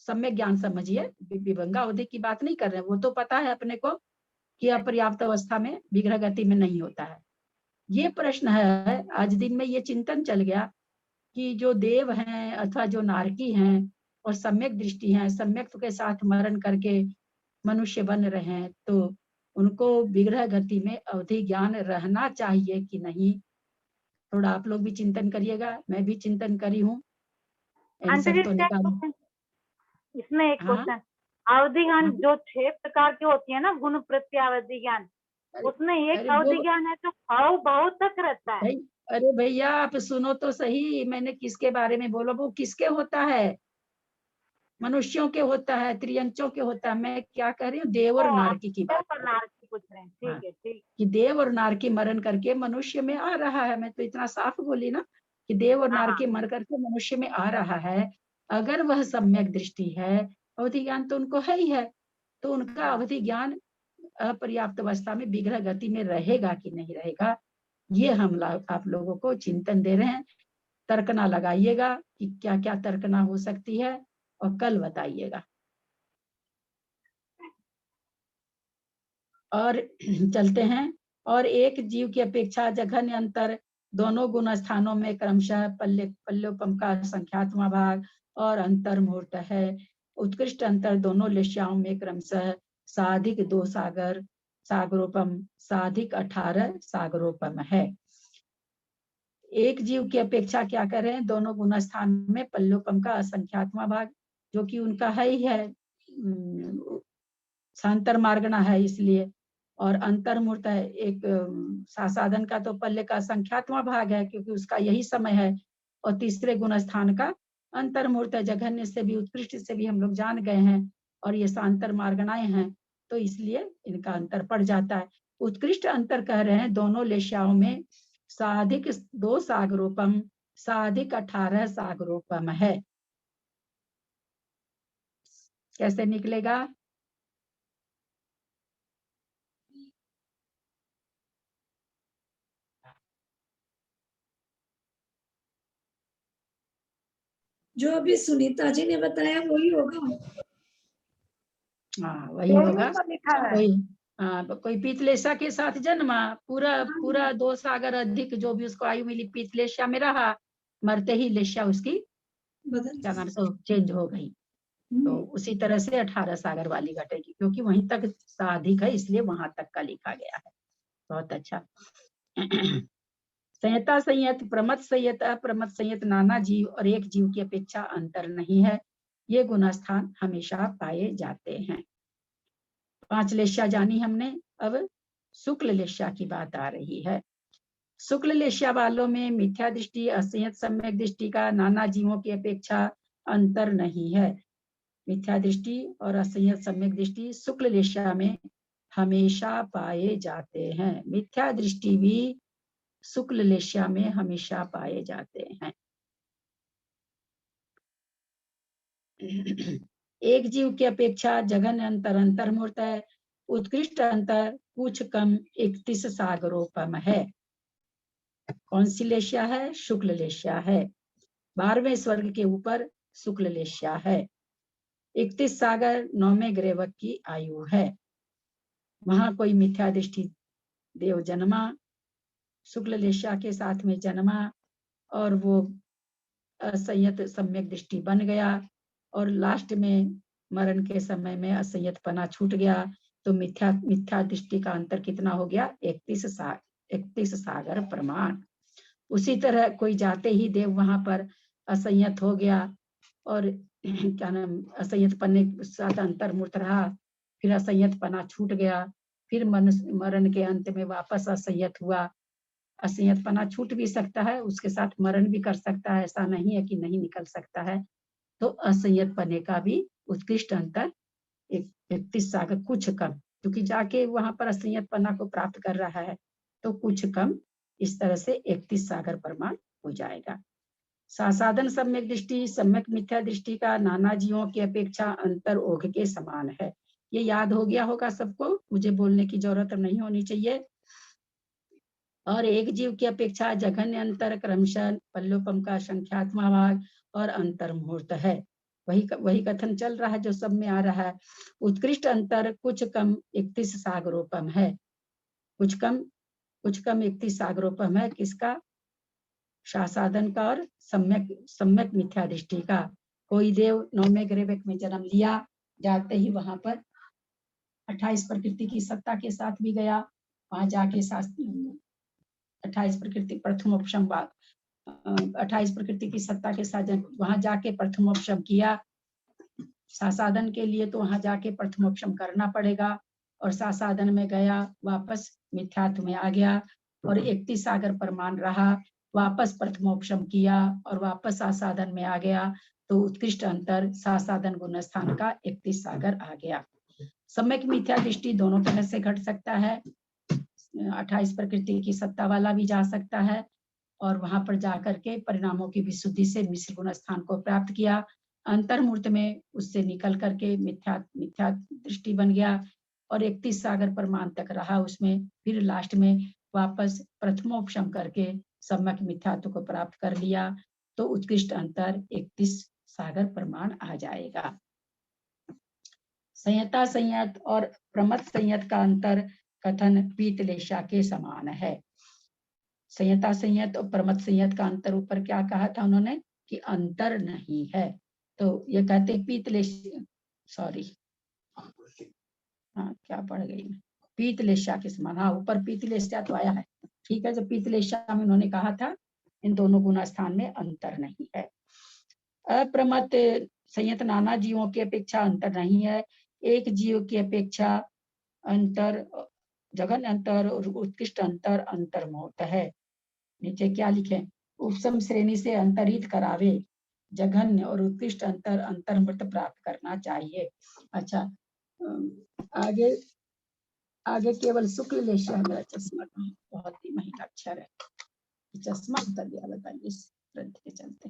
A: सम्यक ज्ञान समझिए। विभंगा अवधि की बात नहीं कर रहे हैं, वो तो पता है अपने को कि अपर्याप्त अवस्था में विग्रह गति में नहीं होता है। ये प्रश्न है, आज दिन में ये चिंतन चल गया कि जो देव हैं अथवा जो नारकी हैं और सम्यक दृष्टि हैं, सम्यक के साथ मरण करके मनुष्य बन रहे हैं, तो उनको विग्रह गति में अवधि ज्ञान रहना चाहिए कि नहीं? थोड़ा आप लोग भी चिंतन करिएगा, मैं भी चिंतन करी हूँ। आंसर तो निकाल।
H: इसमें एक क्वेश्चन, अवधि ज्ञान जो 6 प्रकार की होती है ना, गुण प्रत्यावधि ज्ञान, उसमें एक अवधि ज्ञान है तो भाव बहुत तक रहता है।
A: अरे भैया आप सुनो तो सही, मैंने किसके बारे में बोला? वो किसके होता है? मनुष्यों के होता है, त्रियंचों के होता है। मैं क्या कह रही हूँ, देव और नारकी की बात
H: पूछ रहे हैं। ठीक है, ठीक,
A: कि देव और नारकी मरण करके मनुष्य में आ रहा है। मैं तो इतना साफ बोली ना कि देव और नारकी मर करके मनुष्य में आ रहा है। अगर वह सम्यक दृष्टि है, अवधि ज्ञान तो उनको है ही है, तो उनका अवधि ज्ञान अपर्याप्त अवस्था में विग्रह गति में रहेगा कि नहीं रहेगा, ये हम आप लोगों को चिंतन दे रहे हैं। तर्कना लगाइएगा कि क्या क्या तर्कना हो सकती है और कल बताइएगा। और चलते हैं। और एक जीव की अपेक्षा जघन्य अंतर दोनों गुण स्थानों में क्रमशः पल्योपम का संख्यात्मक भाग और अंतर मुहूर्त है। उत्कृष्ट अंतर दोनों लेश्याओं में क्रमशः साधिक 2 सागर सागरोपम, साधिक 18 सागरोपम है। एक जीव की अपेक्षा क्या कर रहे हैं? दोनों गुण स्थान में पल्योपम का असंख्यात्मक भाग, जो कि उनका है ही है, शांतर मार्गना है इसलिए। और अंतर्मूर्त है, एक साधन का तो पल्ले का संख्यात्मक भाग है क्योंकि उसका यही समय है। और तीसरे गुण स्थान का अंतर्मूर्त है, जघन्य से भी उत्कृष्ट से भी हम लोग जान गए हैं, और ये शांतर मार्गनाएं हैं, तो इसलिए इनका अंतर पड़ जाता है। उत्कृष्ट अंतर कह रहे हैं दोनों लेश्याओं में साधिक 2 सागरोपम, साधिक 18 सागरोपम है। कैसे निकलेगा?
F: जो अभी सुनीता जी ने बताया वही होगा।
A: हाँ वही होगा। कोई पीतलेशा के साथ जन्मा, पूरा 2 सागर अधिक जो भी उसको आयु मिली पीतलेशा में रहा, मरते ही लेशा उसकी क्या नाम से चेंज हो गई। तो उसी तरह से 18 सागर वाली घटेगी, क्योंकि वहीं तक साधिक है इसलिए वहां तक का लिखा गया है। बहुत अच्छा। संयता संयत, प्रमत संयत, अप्रमत संयत नाना जीव और एक जीव की अपेक्षा अंतर नहीं है। ये गुणस्थान हमेशा पाए जाते हैं। 5 लेश्या जानी हमने, अब शुक्ल लेश्या की बात आ रही है। शुक्ल लेश्या वालों में मिथ्या दृष्टि, असंयत सम्यक दृष्टि का नाना जीवों की अपेक्षा अंतर नहीं है। मिथ्या दृष्टि और असंयत सम्यक दृष्टि शुक्ल लेशा में हमेशा पाए जाते हैं। मिथ्या दृष्टि भी शुक्ल लेशा में हमेशा पाए जाते हैं। एक जीव की अपेक्षा जघन्य अंतर अंतर्मूर्त है। उत्कृष्ट अंतर कुछ कम 31 सागरोपम है। कौन सी लेशा है? शुक्ल लेशा है। 12वें स्वर्ग के ऊपर शुक्ल लेशा है। 31 सागर 9वें ग्रेवक की आयु है। वहां कोई मिथ्या दृष्टि देव जन्मा, शुक्ल लेशा के साथ में जन्मा और वो असंयत सम्यक दृष्टि बन गया और लास्ट में मरण के समय में असंयतपना छूट गया। तो मिथ्या दृष्टि का अंतर कितना हो गया? 31 सागर प्रमाण। उसी तरह कोई जाते ही देव वहां पर असंयत हो गया और क्या नाम असंयत पन्ने के साथ अंतर्मूर्त रहा, फिर असंयतपना छूट गया, फिर मरण के अंत में वापस असंयत हुआ। असंयतपना छूट भी सकता है, उसके साथ मरण भी कर सकता है, ऐसा नहीं है कि नहीं निकल सकता है। तो असंयत पने का भी उत्कृष्ट अंतर 31 सागर कुछ कम, क्योंकि जाके वहां पर असंयत पना को प्राप्त कर रहा है तो कुछ कम इस तरह से 31 सागर प्रमाण हो जाएगा। सासाधन सम्यक दृष्टि सम्यक मिथ्या दृष्टि का नाना जीवों की अपेक्षा अंतर ओघ के समान है। ये याद हो गया होगा सबको, मुझे बोलने की जरूरत नहीं होनी चाहिए। और एक जीव की अपेक्षा जघन्य अंतर क्रमशः पल्लोपम का संख्यात्मक भाग और अंतर मुहूर्त है। वही कथन चल रहा है जो सब में आ रहा है। उत्कृष्ट अंतर कुछ कम 31 सागरोपम है। कुछ कम 31 सागरोपम है। किसका? शासादन का और सम्यक मिथ्या दृष्टि का। कोई देव 9वें ग्रेवक में जन्म लिया, जाते ही वहां पर 28 प्रकृति की सत्ता के साथ भी गया। वहां जाके 28 प्रकृति प्रथमोपशम 28 प्रकृति की सत्ता के साथ वहां जाके प्रथमोपशम किया। सासाधन के लिए तो वहां जाके प्रथमोपशम करना पड़ेगा और सासाधन में गया, वापस मिथ्यात्व में आ गया और 31 सागर प्रमाण रहा, वापस प्रथमोपशम किया और वापस सासाधन में आ गया। तो उत्कृष्ट अंतर सासाधन गुण स्थान का 31 सागर आ गया। सम्यक मिथ्या दृष्टि दोनों तरह से घट सकता है। 28 प्रकृति की सत्ता वाला भी जा सकता है और वहां पर जाकर के परिणामों की विशुद्धि से मिश्र गुण स्थान को प्राप्त किया। अंतर्मूर्त में उससे निकल करके मिथ्या दृष्टि बन गया और 31 सागर प्रमाण तक रहा उसमें, फिर लास्ट में वापस प्रथमोपशम करके सम्यक मिथ्यात्व को प्राप्त कर लिया। तो उत्कृष्ट अंतर 31 सागर प्रमाण आ जाएगा। संयता संयत और प्रमथ संयत का अंतर कथन पीतलेशा के समान है। संयता संयत और प्रमथ संयत का अंतर ऊपर क्या कहा था उन्होंने कि अंतर नहीं है। तो ये कहते पीतलेश क्या पढ़ गई मैं, पीतलेशा के समान। हाँ, ऊपर पीतलेशा तो आया है, ठीक है। जब पीतलेशा में उन्होंने कहा था इन दोनों गुण स्थान में अंतर नहीं है। अप्रमथ संयत नाना जीवों की अपेक्षा अंतर नहीं है। एक जीव की अपेक्षा अंतर जघन्य अंतर और उत्कृष्ट अंतर अंतर्मुहूर्त है। नीचे क्या लिखे? उपसम श्रेणी से अंतरित करावे, जघन्य और उत्कृष्ट अंतर अंतर्मुहूर्त प्राप्त करना चाहिए। अच्छा, आगे केवल शुक्ल लेशा है। मेरा चश्मा बहुत ही महंगा अक्षर है, चश्मा उतर गया, बताइए इस ग्रंथ के चलते।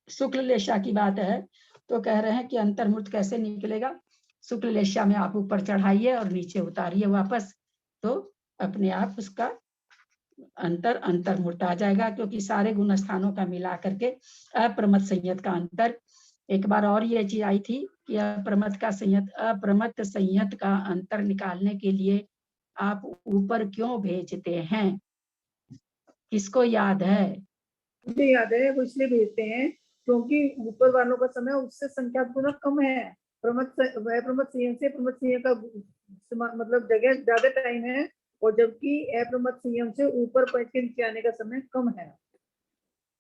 A: शुक्ल लेशा की बात है तो कह रहे हैं कि अंतर्मुहूर्त कैसे निकलेगा। शुक्ल लेशा में आप ऊपर चढ़ाइए और नीचे उतारिए वापस, तो अपने आप उसका अंतर्मुहूर्त आ जाएगा, क्योंकि सारे गुण स्थानों का मिला करके अप्रमथ संयत का अंतर। एक बार और ये चीज आई थी कि अप्रमथ संयत का अंतर निकालने के लिए आप ऊपर क्यों भेजते हैं? किसको याद है?
G: मुझे याद है, वो इसलिए भेजते हैं क्योंकि ऊपर वालों का समय उससे संख्या गुना कम है। प्रमथ संयम से प्रमथ संयम का मतलब जगह ज्यादा टाइम है, और जबकि अप्रमथ संयम से ऊपर पहुंच के नीचे आने का समय कम है।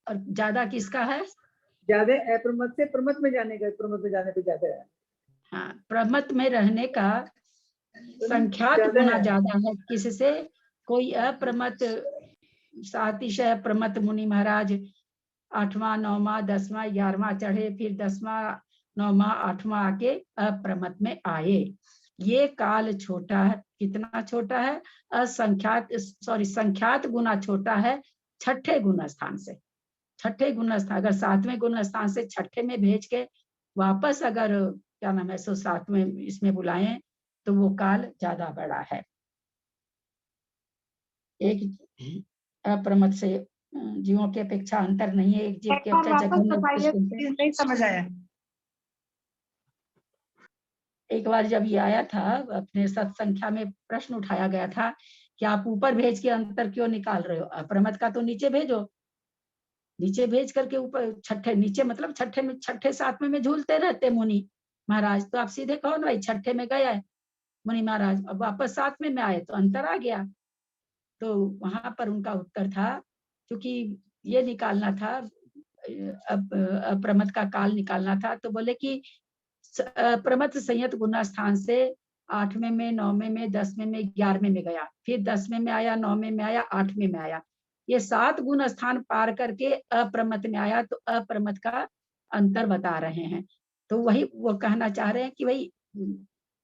A: और ज्यादा किसका है?
G: ज्यादा अप्रमथ से प्रमथ में जाने का, प्रमथ में जाने पे ज्यादा है।
A: हाँ, प्रमथ में रहने का संख्यात गुना ज्यादा है। किससे? कोई अप्रमथ सातिशय प्रमथ मुनि महाराज 8वां 9वां 10वां 11वां चढ़े, फिर 10वां 9वां 8वां आके अप्रमत में आए। ये काल छोटा है, कितना छोटा है? संख्यात गुना छोटा है छठे गुण स्थान से। छठे गुण स्थान, अगर 7वें गुण स्थान से छठे में भेज के वापस अगर क्या नाम है सो 7वें इसमें बुलाएं तो वो काल ज्यादा बड़ा है। एक अप्रमत से जीवों की अपेक्षा अंतर नहीं है, एक जीव
E: एक
A: की
E: बार
A: अपेक्षा
E: वापस
A: जघन्य
E: बताइए,
A: उत्कृष्ट।
E: प्लीज, नहीं समझ आया।
A: एक बार जब ये आया था अपने सत्संख्या में प्रश्न उठाया गया था कि आप ऊपर भेज के अंतर क्यों निकाल रहे हो? अप्रमत का तो नीचे भेजो, नीचे भेज करके ऊपर छठे, नीचे मतलब छठे में, छठे 7वें में झूलते रहते मुनि महाराज, तो आप सीधे कहो ना भाई छठे में गया है मुनि महाराज, अब वापस 7वें में आए तो अंतर आ गया। तो वहां पर उनका उत्तर था, क्योंकि ये निकालना था अप्रमत का काल निकालना था, तो बोले कि प्रमथ संयत गुना स्थान से 8वें में 9वें में 10वें में 11वें में गया, फिर 10वें में आया, 9वें में आया, 8वें में आया, ये 7 गुण स्थान पार करके अप्रमत में आया, तो अप्रमत का अंतर बता रहे हैं। तो वही वो कहना चाह रहे हैं कि भाई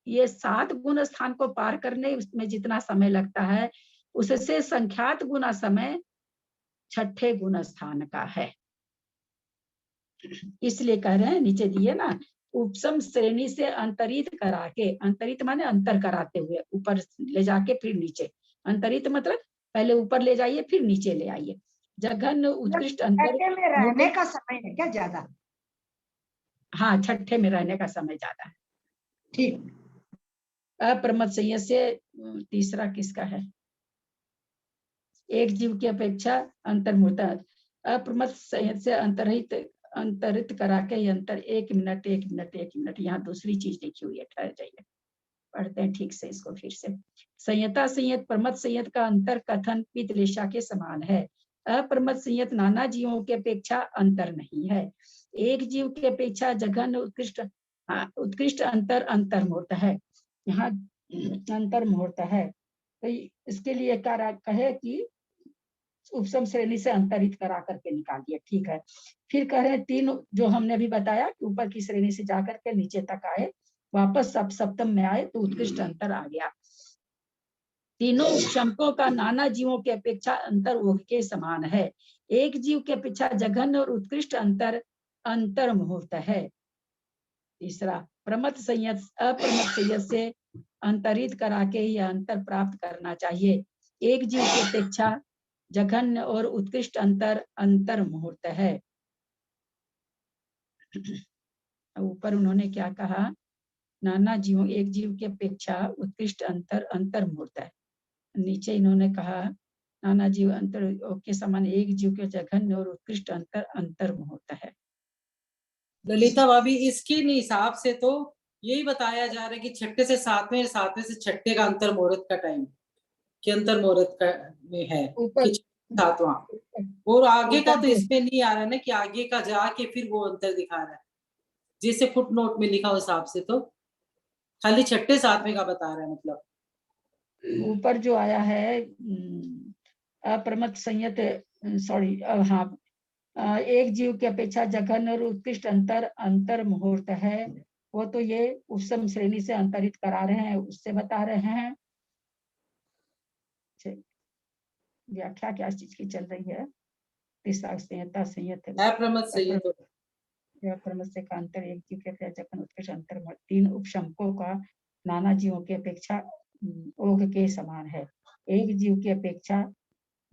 A: ये 7 गुण स्थान को पार करने में जितना समय लगता है उससे संख्यात गुना समय छठे गुण स्थान का है। इसलिए कह रहे हैं, नीचे दिए ना, उपसम श्रेणी से अंतरित करा के, अंतरित माने अंतर कराते हुए, ऊपर ले जाके फिर नीचे, अंतरित मतलब पहले ऊपर ले जाइए फिर नीचे ले आइए। जघन्य उत्कृष्ट अंतर
E: छठे में रहने का समय है क्या ज्यादा?
A: हाँ, छठे में रहने का समय ज्यादा है।
E: ठीक।
A: अप्रमत संयत से तीसरा किसका है? एक जीव की अपेक्षा अंतर्मुहूर्त, अप्रमत संयत से अंतरित करा के अंतर 1 मिनट 1 मिनट 1 मिनट, यहाँ दूसरी चीज लिखी हुई है, ठहर जाइए पढ़ते हैं ठीक से इसको फिर से। संयता संयत प्रमत संयत का अंतर कथन पितलेशा के समान है। अप्रमत संयत नाना जीवों की अपेक्षा अंतर नहीं है, एक जीव की अपेक्षा जघन्य उत्कृष्ट अंतर अंतर्मुहूर्त है, यहाँ अंतर्मुहूर्त है। तो इसके लिए कहे कि उपसम श्रेणी से अंतरित करा करके निकाल दिया, ठीक है। फिर कह रहे हैं 3 जो हमने अभी बताया कि ऊपर की श्रेणी से जाकर के नीचे तक आए, वापस सप्तम में आए तो उत्कृष्ट अंतर आ गया। तीनों उपशमकों का नाना जीवों की अपेक्षा अंतर ओघ के समान है, एक जीव की अपेक्षा जघन्य और उत्कृष्ट अंतर अंतर्मुहूर्त है। तीसरा, प्रमथ संयत अप्रमथ संयत से अंतरित करा के यह अंतर प्राप्त करना चाहिए, एक जीव की अपेक्षा जघन्य और उत्कृष्ट अंतर अंतर्मुहूर्त है। ऊपर उन्होंने क्या कहा? नाना जीवों, एक जीव की अपेक्षा उत्कृष्ट अंतर अंतर्मुहूर्त है। नीचे इन्होंने कहा नाना जीव अंतर के समान एक जीव के जघन्य और उत्कृष्ट अंतर अंतर्मुहूर्त है।
I: ललिता भाभी, इसके हिसाब से तो यही बताया जा रहा है कि छठे से 7वें, 7वें से छठे का अंतर मुहूर्त का टाइम के अंतर मुहूर्त का में है कि 7वां, और आगे का तो इसमें नहीं आ रहा है ना कि आगे का जाके फिर वो अंतर दिखा रहा है, जैसे फुट नोट में लिखा हिसाब से तो खाली छठे 7वें का बता रहा है। मतलब
A: ऊपर जो आया है अप्रमथ संयत, सॉरी, हाँ, एक जीव की अपेक्षा जघन्य और उत्कृष्ट अंतर अंतर्मुहूर्त है, वो तो ये उपसम श्रेणी से अंतरित करा रहे हैं, उससे बता रहे हैं। व्याख्या क्या चीज की चल रही है? संयता संयत
I: अप्रमथ संयत
A: प्रमथ से का अंतर एक जीव के अपेक्षा जघन्य उत्कृष्ट अंतर, 3 उपशमकों का नाना जीवों की अपेक्षा ओघ के समान है, एक जीव की अपेक्षा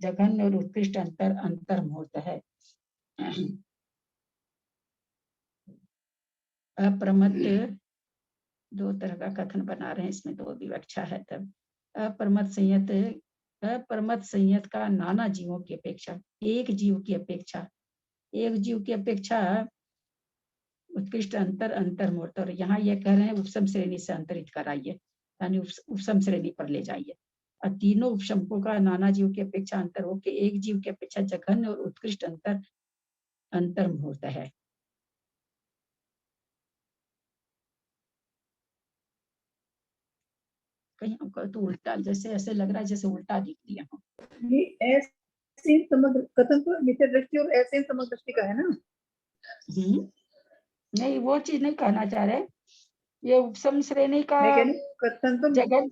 A: जघन्य और उत्कृष्ट अंतर अंतर्मुहूर्त है। अप्रमत 2 तरह का कथन बना रहे हैं, इसमें 2 विवक्षा है। तब अप्रमत संयत का नाना जीवों की अपेक्षा, एक जीव की अपेक्षा, एक जीव की अपेक्षा उत्कृष्ट अंतर अंतर्मुहूर्त, और यहाँ ये कह रहे हैं उपसम श्रेणी से अंतरित कराइए, यानी उपसम श्रेणी पर ले जाइए। और तीनों उपशमकों का नाना जीव की अपेक्षा अंतर हो के एक जीव की अपेक्षा जघन्य और उत्कृष्ट अंतर अंतर्मुहूर्त है। कहीं हमको तो उल्टा, जैसे ऐसे लग रहा है जैसे उल्टा लिख दिया हो।
G: ये ऐसे समग्र कथन तो मिथ्या दृष्टि और ऐसे समग्र दृष्टि का है ना।
A: नहीं, वो चीज नहीं कहना चाह रहे। ये उपसम श्रेणी का
G: मैं कह रही हूँ कथन तो
A: जगह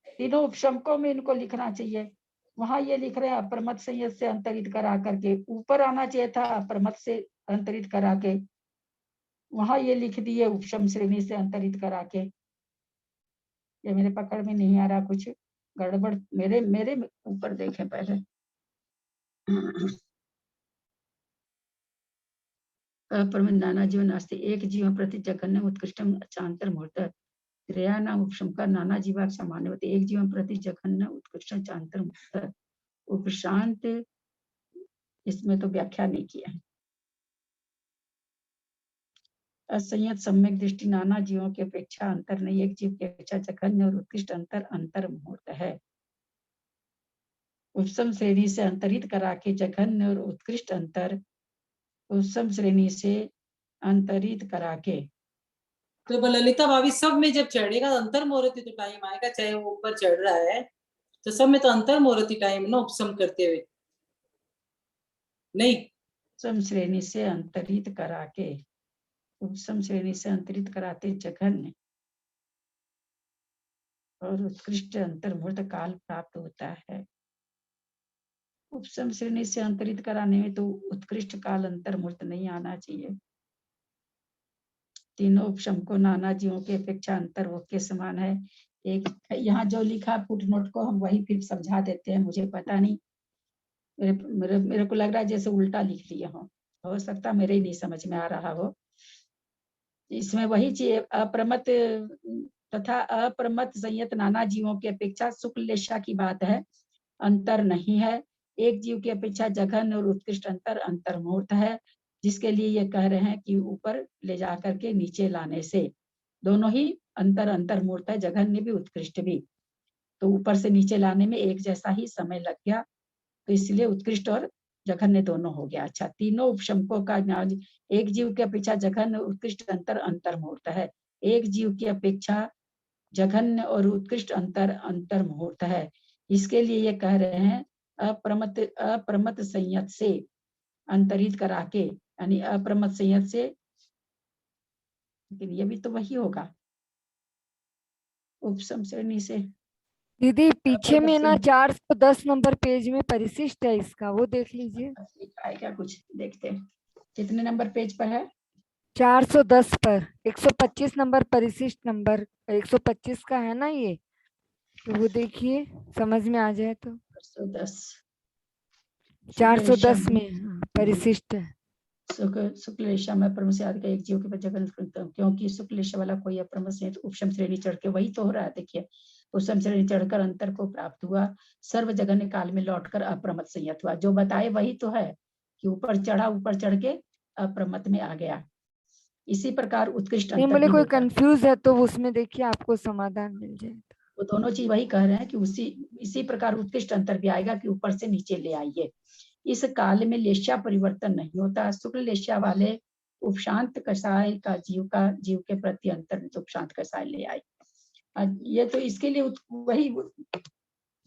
A: तीनों उपशमकों में इनको लिखना चाहिए। वहां ये लिख रहे हैं अप्रमत संयत से अंतरित करा करके, ऊपर आना चाहिए था अप्रमत से अंतरित करा के, वहां ये लिख दिए उपशम श्रेणी से अंतरित करा के। ये मेरे पकड़ में नहीं आ रहा, कुछ गड़बड़ मेरे ऊपर देखें पहले। अप्रमत नाना जीवन नास्ति, एक जीवन प्रति जघन्य उत्कृष्टम चांतर मुहूर्त त्रेया नाम उपशमका नाना जीवा सामान्य होते, एक जीवन प्रति जघन्य उत्कृष्ट चांतर मुहूर्त। उपशांत इसमें तो व्याख्या नहीं किया है। असंयत सम्यक दृष्टि नाना जीवों की अपेक्षा अंतर नहीं, एक जीव की अपेक्षा जघन्य और उत्कृष्ट अंतर अंतर मुहूर्त है। उपसम श्रेणी से अंतरित करा के जघन्य और उत्कृष्ट अंतर, उपसम श्रेणी से अंतरित करा के।
I: तो ललिता भाभी सब में जब चढ़ेगा अंतर मुहूर्त तो टाइम आएगा, चाहे वो ऊपर चढ़ रहा है तो सब में तो अंतर मुहूर्त टाइम ना उपसम करते हुए नहीं।
A: उपसम श्रेणी से अंतरित करा के, उपसम श्रेणी से अंतरित कराते जघन्य और उत्कृष्ट अंतर मुहूर्त काल प्राप्त होता है। उपसम श्रेणी से अंतरित कराने में तो उत्कृष्ट काल अंतर मुहूर्त नहीं आना चाहिए। तीनों उपशम को नाना जीवों की अपेक्षा अंतर वो के समान है। एक यहाँ जो लिखा फुटनोट को हम वही फिर समझा देते हैं, मुझे पता नहीं, मेरे को लग रहा है जैसे उल्टा लिख लिया हो सकता मेरे ही नहीं समझ में आ रहा हो। इसमें वही चीज अप्रमत तथा अप्रमत संयत नाना जीवों की अपेक्षा शुक्ल लेशा की बात है, अंतर नहीं है। एक जीव की अपेक्षा जघन्य और उत्कृष्ट अंतर अंतर मुहूर्त है, जिसके लिए ये कह रहे हैं कि ऊपर ले जा करके नीचे लाने से दोनों ही अंतर अंतर मुहूर्त है, जघन्य भी उत्कृष्ट भी। तो ऊपर से नीचे लाने में एक जैसा ही समय लग गया, तो इसलिए उत्कृष्ट और जघन्य दोनों हो गया। अच्छा, तीनों उपशमकों का एक जीव की अपेक्षा जघन्य उत्कृष्ट अंतर अंतर मुहूर्त है, एक जीव की अपेक्षा जघन्य और उत्कृष्ट अंतर अंतर मुहूर्त है। इसके लिए ये कह रहे हैं अप्रमत संयत से अंतरित करा के, यानी अप्रमत संयत से, लेकिन ये भी तो वही होगा उपसम श्रेणी से।
J: दीदी पीछे में ना 410 नंबर पेज में परिशिष्ट है इसका, वो देख लीजिए।
A: क्या कुछ देखते हैं, कितने नंबर पेज पर है?
J: 410 पर 125 नंबर परिशिष्ट नंबर 125 का है ना ये, तो वो देखिए समझ में आ जाए तो। 410 में परिशिष्ट है।
A: शुक्ल रेशा में अप्रमत से आदि का एक जीव के जगन, क्योंकि शुक्ल रेशा वाला कोई अप्रमत से उपशम श्रेणी चढ़ के, वही तो हो रहा है। देखिए उपशम श्रेणी चढ़कर अंतर को प्राप्त हुआ, सर्व जगन्य काल में लौटकर अप्रमत संयत हुआ। जो बताए वही तो है कि ऊपर चढ़ा, ऊपर चढ़ के अप्रमत में आ गया। इसी प्रकार उत्कृष्ट अंतर
J: बोले कोई कंफ्यूज है तो उसमें देखिए आपको समाधान मिल जाए।
A: वो दोनों चीज वही कह रहे हैं कि इसी प्रकार उत्कृष्ट अंतर भी आएगा कि ऊपर से नीचे ले आइए। इस काल में लेश्या परिवर्तन नहीं होता। शुक्ल लेश्या वाले उपशांत कषाय का जीव के प्रति अंतर में तो उपशांत कषाय ले आए। ये तो इसके लिए वही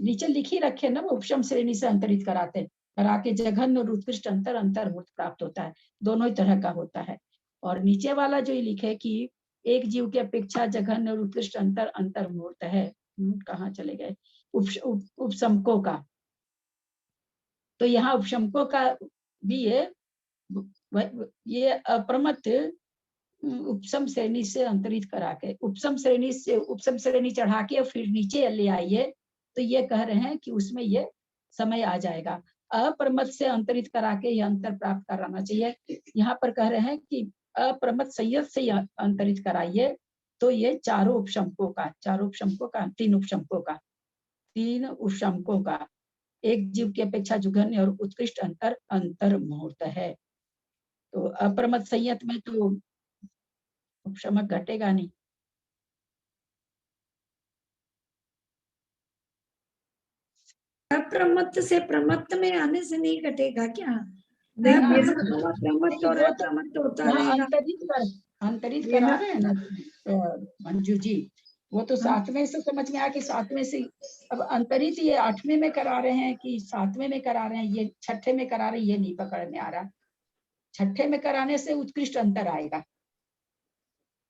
A: नीचे लिखी रखे ना, वो उपशम श्रेणी से अंतरित करा के जघन्य और उत्कृष्ट अंतर अंतर मुहूर्त प्राप्त होता है, दोनों ही तरह का होता है। और नीचे वाला जो लिखे कि एक जीव की अपेक्षा जघन्य और उत्कृष्ट अंतर अंतर मुहूर्त है, कहाँ चले गए उपशमकों का, तो यहाँ उपशमकों का भी ये अप्रमत उपसम श्रेणी से अंतरित करा के उपसम श्रेणी चढ़ा के फिर नीचे ले आइए, तो ये कह रहे हैं कि उसमें ये समय आ जाएगा। अप्रमत से अंतरित करा के ये अंतर प्राप्त कराना चाहिए। यहाँ पर कह रहे हैं कि अप्रमत संयत से अंतरित कराइए, तो ये तीन उपशमकों का एक जीव की अपेक्षा जघन्य और उत्कृष्ट अंतर अंतर मुहूर्त है। तो अप्रमत संयत में तो उपशमक घटेगा नहीं।
F: अप्रमत्त से प्रमत्त में आने से नहीं घटेगा क्या?
A: अंतरित करा रहे हैं ना मंजू जी, वो तो सातवें से समझ में आया कि सातवें से, अब अंतरित ये आठवें में करा रहे हैं कि सातवें में करा रहे हैं, ये छठे में करा रहे हैं, ये नहीं पकड़ में आ रहा। छठे में कराने से उत्कृष्ट अंतर आएगा,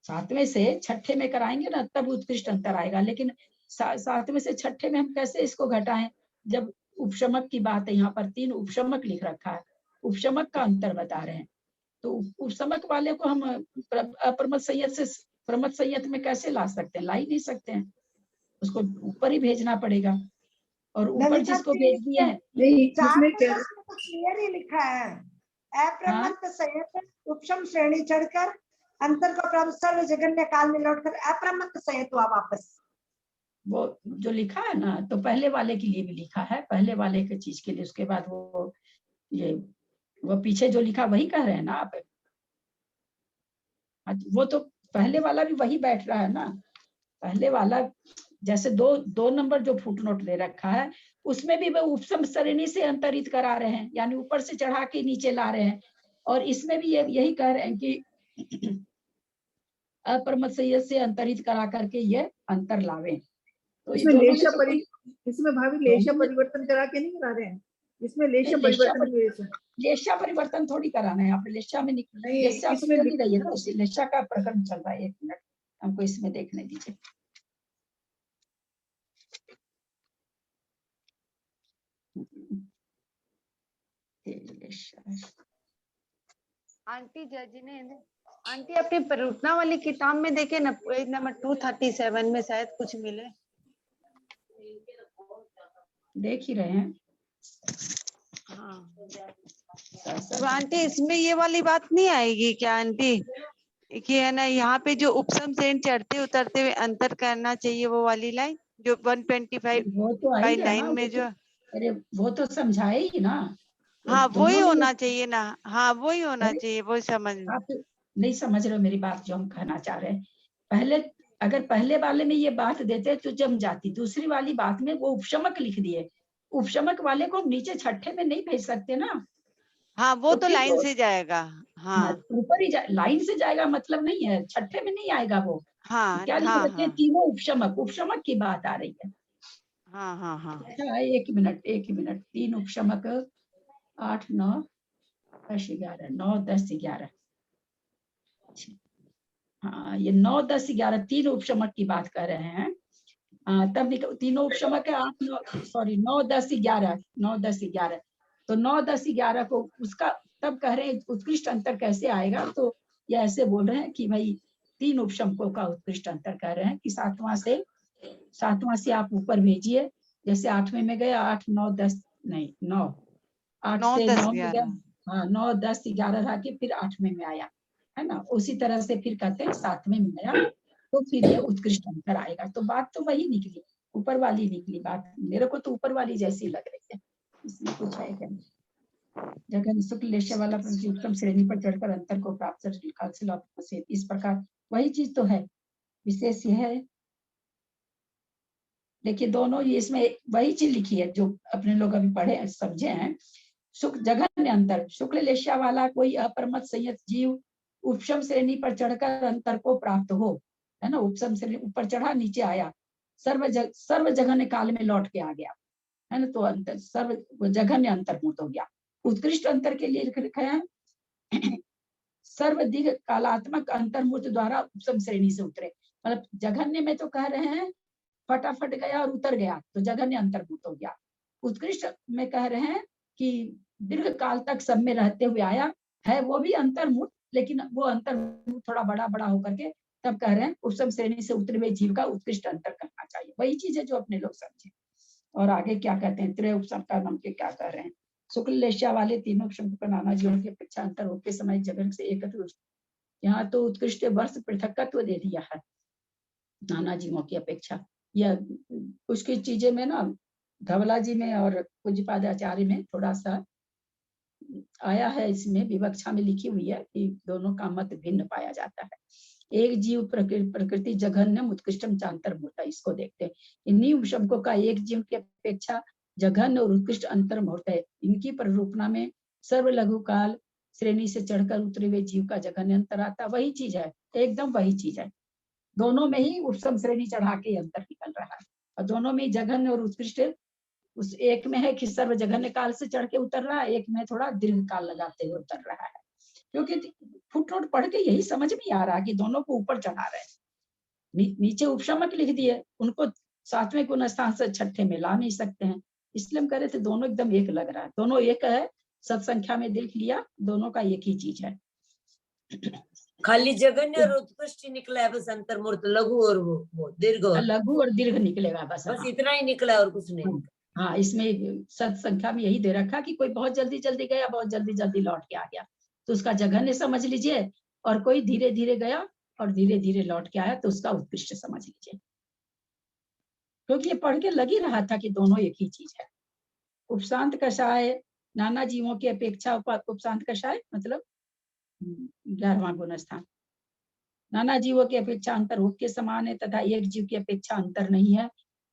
A: सातवें से छठे में कराएंगे ना तब उत्कृष्ट अंतर आएगा। लेकिन सातवें से छठे में हम कैसे इसको घटाएं, जब उपशमक की बात है, यहाँ पर 3 उपशमक लिख रखा है, उपशमक का अंतर बता रहे हैं। तो उपशमक वाले को हम अप्रमत संयत से प्रमत संयत में कैसे ला सकते हैं, ला ही नहीं सकते हैं, उसको ऊपर ही भेजना पड़ेगा। और ऊपर जिसको भेज दिए हैं,
E: क्लियर ही लिखा है, अप्रमत संयत उपशम श्रेणी चढ़कर अंतर को प्राप्त सर्व जगन्य काल में लौटकर अप्रमत संयत हुआ वापस।
A: वो जो लिखा है ना, तो पहले वाले के लिए भी लिखा है, पहले वाले की चीज के लिए, उसके बाद वो ये वो पीछे जो लिखा वही कह रहे हैं ना आप। वो तो पहले वाला भी वही बैठ रहा है ना, पहले वाला जैसे दो नंबर जो फुटनोट दे रखा है उसमें भी वो उपसम श्रेणी से अंतरित करा रहे हैं, यानी ऊपर से चढ़ा के नीचे ला रहे हैं। और इसमें भी यही कह रहे हैं कि अप्रमत संयत से अंतरित करा करके ये अंतर लावे। तो
G: इसमें इसमें भाभी लेशा परिवर्तन करा के नहीं करा रहे हैं, इसमें लेशा
A: परिवर्तन थोड़ी कराना है, यहाँ पे लेशा में नहीं, लेशा
G: इसमें
A: नहीं रही है ना, लेशा का प्रकरण चल रहा है। 1 मिनट हमको इसमें देखने दीजिए।
K: आंटी जजी ने आंटी अपनी परिवर्तना वाली किताब में देखे ना, पेज नंबर 237 में शायद कुछ मिले,
A: देख ही रहे हैं।
K: हाँ तो आंटी इसमें ये वाली बात नहीं आएगी क्या आंटी कि है ना, यहाँ पे जो उपसम श्रेणी चढ़ते उतरते हुए अंतर करना चाहिए, वो वाली लाइन जो 125/9 में जो,
A: अरे वो तो समझाए ही ना।
K: हाँ वही होना चाहिए ना, हाँ वही होना चाहिए, वो समझ में।
A: आप नहीं समझ रहे हो मेरी बात जो हम कहना चाह रहे हैं। पहले अगर पहले वाले में ये बात देते तो जम जाती, दूसरी वाली बात में वो उपशमक लिख दिए, उपशमक वाले को हम नीचे छठे में नहीं भेज सकते ना।
K: हाँ वो तो लाइन से जाएगा, हाँ
A: ऊपर ही लाइन से जाएगा मतलब नहीं है, छठे में नहीं आएगा वो।
K: हाँ
A: क्या लिख रखे हैं, तीनों उपशमक, उपशमक की बात आ रही है।
K: हाँ हाँ हाँ
A: अच्छा 1 मिनट 3 उपशमक 8 9 10 11 9 10 11, हाँ ये 9 10 11 3 उपशमक की बात कर रहे हैं। तब तीनों उपशमक है 8 9 सॉरी 9 10 11 9 10 11, तो 9 10 11 को उसका तब कह रहे हैं उत्कृष्ट अंतर कैसे आएगा। तो ये ऐसे बोल रहे हैं कि भाई 3 उपशमकों का उत्कृष्ट अंतर कह रहे हैं कि सातवां से आप ऊपर भेजिए, जैसे 8वें में गया 8 9 10 नहीं 9 8 से 9 में गया, हाँ 9 10 11 रहा के फिर 8वें में आया है ना, उसी तरह से फिर कहते हैं 7वें में आया तो फिर ये उत्कृष्ट अंतर आएगा। तो बात तो वही निकली, ऊपर वाली निकली बात, मेरे को तो ऊपर वाली जैसी लग रही है, इसमें कुछ है क्या। जगह शुक्ल लेशा वाला उत्तम श्रेणी पर चढ़कर अंतर को प्राप्त से इस प्रकार वही चीज तो है, विशेष यह है। देखिए दोनों ये इसमें वही चीज लिखी है जो अपने लोग अभी पढ़े समझे हैं। जघन्य अंतर, शुक्ल लेशा वाला कोई अप्रमत संयत जीव उपशम श्रेणी पर चढ़कर अंतर को प्राप्त हो, है ना, उपशम श्रेणी ऊपर चढ़ा नीचे आया, सर्व जघन्य काल में लौट के आ गया, है ना, तो अंतर सर्व जघन्य अंतर्भूत हो गया। उत्कृष्ट अंतर के लिए लिखा है सर्वदिग कालात्मक अंतर्मूर्त द्वारा उपशम श्रेणी से उतरे, मतलब जघन्य में तो कह रहे हैं फटाफट गया और उतर गया तो जघन्य अंतर्भूत हो गया। उत्कृष्ट में कह रहे हैं कि दीर्घ काल तक सब में रहते हुए आया है, वो भी अंतर्मुक्त, लेकिन वो अंतर्मुक्त थोड़ा बड़ा होकर के तब कह रहे हैं उपशम श्रेणी से उतरे हुए जीव का उत्कृष्ट अंतर करना चाहिए। वही चीज है जो अपने लोग समझे। और आगे क्या कहते हैं, त्रय उपशम का नाम के क्या कह रहे हैं, शुक्ल लेशा वाले तीनों उपशम को नाना जीवों की अपेक्षा अंतर होते समय जगन से एकत्र, यहाँ तो उत्कृष्ट वर्ष पृथकत्व दे दिया है नाना जीवों की अपेक्षा। यह कुछ कुछ चीजें में ना धवला जी में और पूज्यपाद आचार्य में थोड़ा सा आया है, इसमें विवक्षा में लिखी हुई है कि दोनों का मत भिन्न पाया जाता है। एक जीव प्रकृति जघन्यम उत्कृष्टम चांतर्मूर्त, इसको देखते हैं। इन्हीं उपशमकों का एक जीव की अपेक्षा जघन्य और उत्कृष्ट अंतर्मूर्त है। इनकी प्ररूपणा में सर्व लघु काल श्रेणी से चढ़कर उतरे हुए जीव का जघन्य अंतर आता, वही चीज है, एकदम वही चीज है। दोनों में ही उपसम श्रेणी चढ़ा के अंतर निकल रहा है, और दोनों में जघन्य और उत्कृष्ट, उस एक में है कि सर्व जघन्य काल से चढ़ के उतर रहा है, एक में थोड़ा दीर्घ काल लगाते हुए उतर रहा है। क्योंकि फुटनोट पढ़ के यही समझ में आ रहा कि दोनों को ऊपर चढ़ा रहे हैं। नीचे उपशमक लिख दिए, उनको 7वें गुण स्थान से 6ठे में ला नहीं सकते हैं, इसलिए हम कह रहे थे दोनों एकदम एक लग रहा है, दोनों एक है, सब संख्या में देख लिया, दोनों का एक ही चीज है।
L: खाली जघन्य और उत्कृष्ट निकला है, बस अंतर मूर्त लघु और वो दीर्घ,
A: लघु और दीर्घ निकलेगा बस।
L: बस इतना ही निकला और कुछ नहीं।
A: हाँ, इसमें सत संख्या में यही दे रखा कि कोई बहुत जल्दी जल्दी गया, बहुत जल्दी जल्दी लौट के आ गया, तो उसका जघन्य समझ लीजिए, और कोई धीरे धीरे गया और धीरे धीरे लौट के आया तो उसका उत्कृष्ट समझ लीजिए। क्योंकि ये पढ़ के लग ही रहा था कि दोनों एक ही चीज है। उपशांत कषाय नाना जीवों की अपेक्षा, उपशांत कषाय मतलब 11वां गुण स्थान, नाना जीवों की अपेक्षा अंतर हुक के समान है तथा एक जीव की अपेक्षा अंतर नहीं है।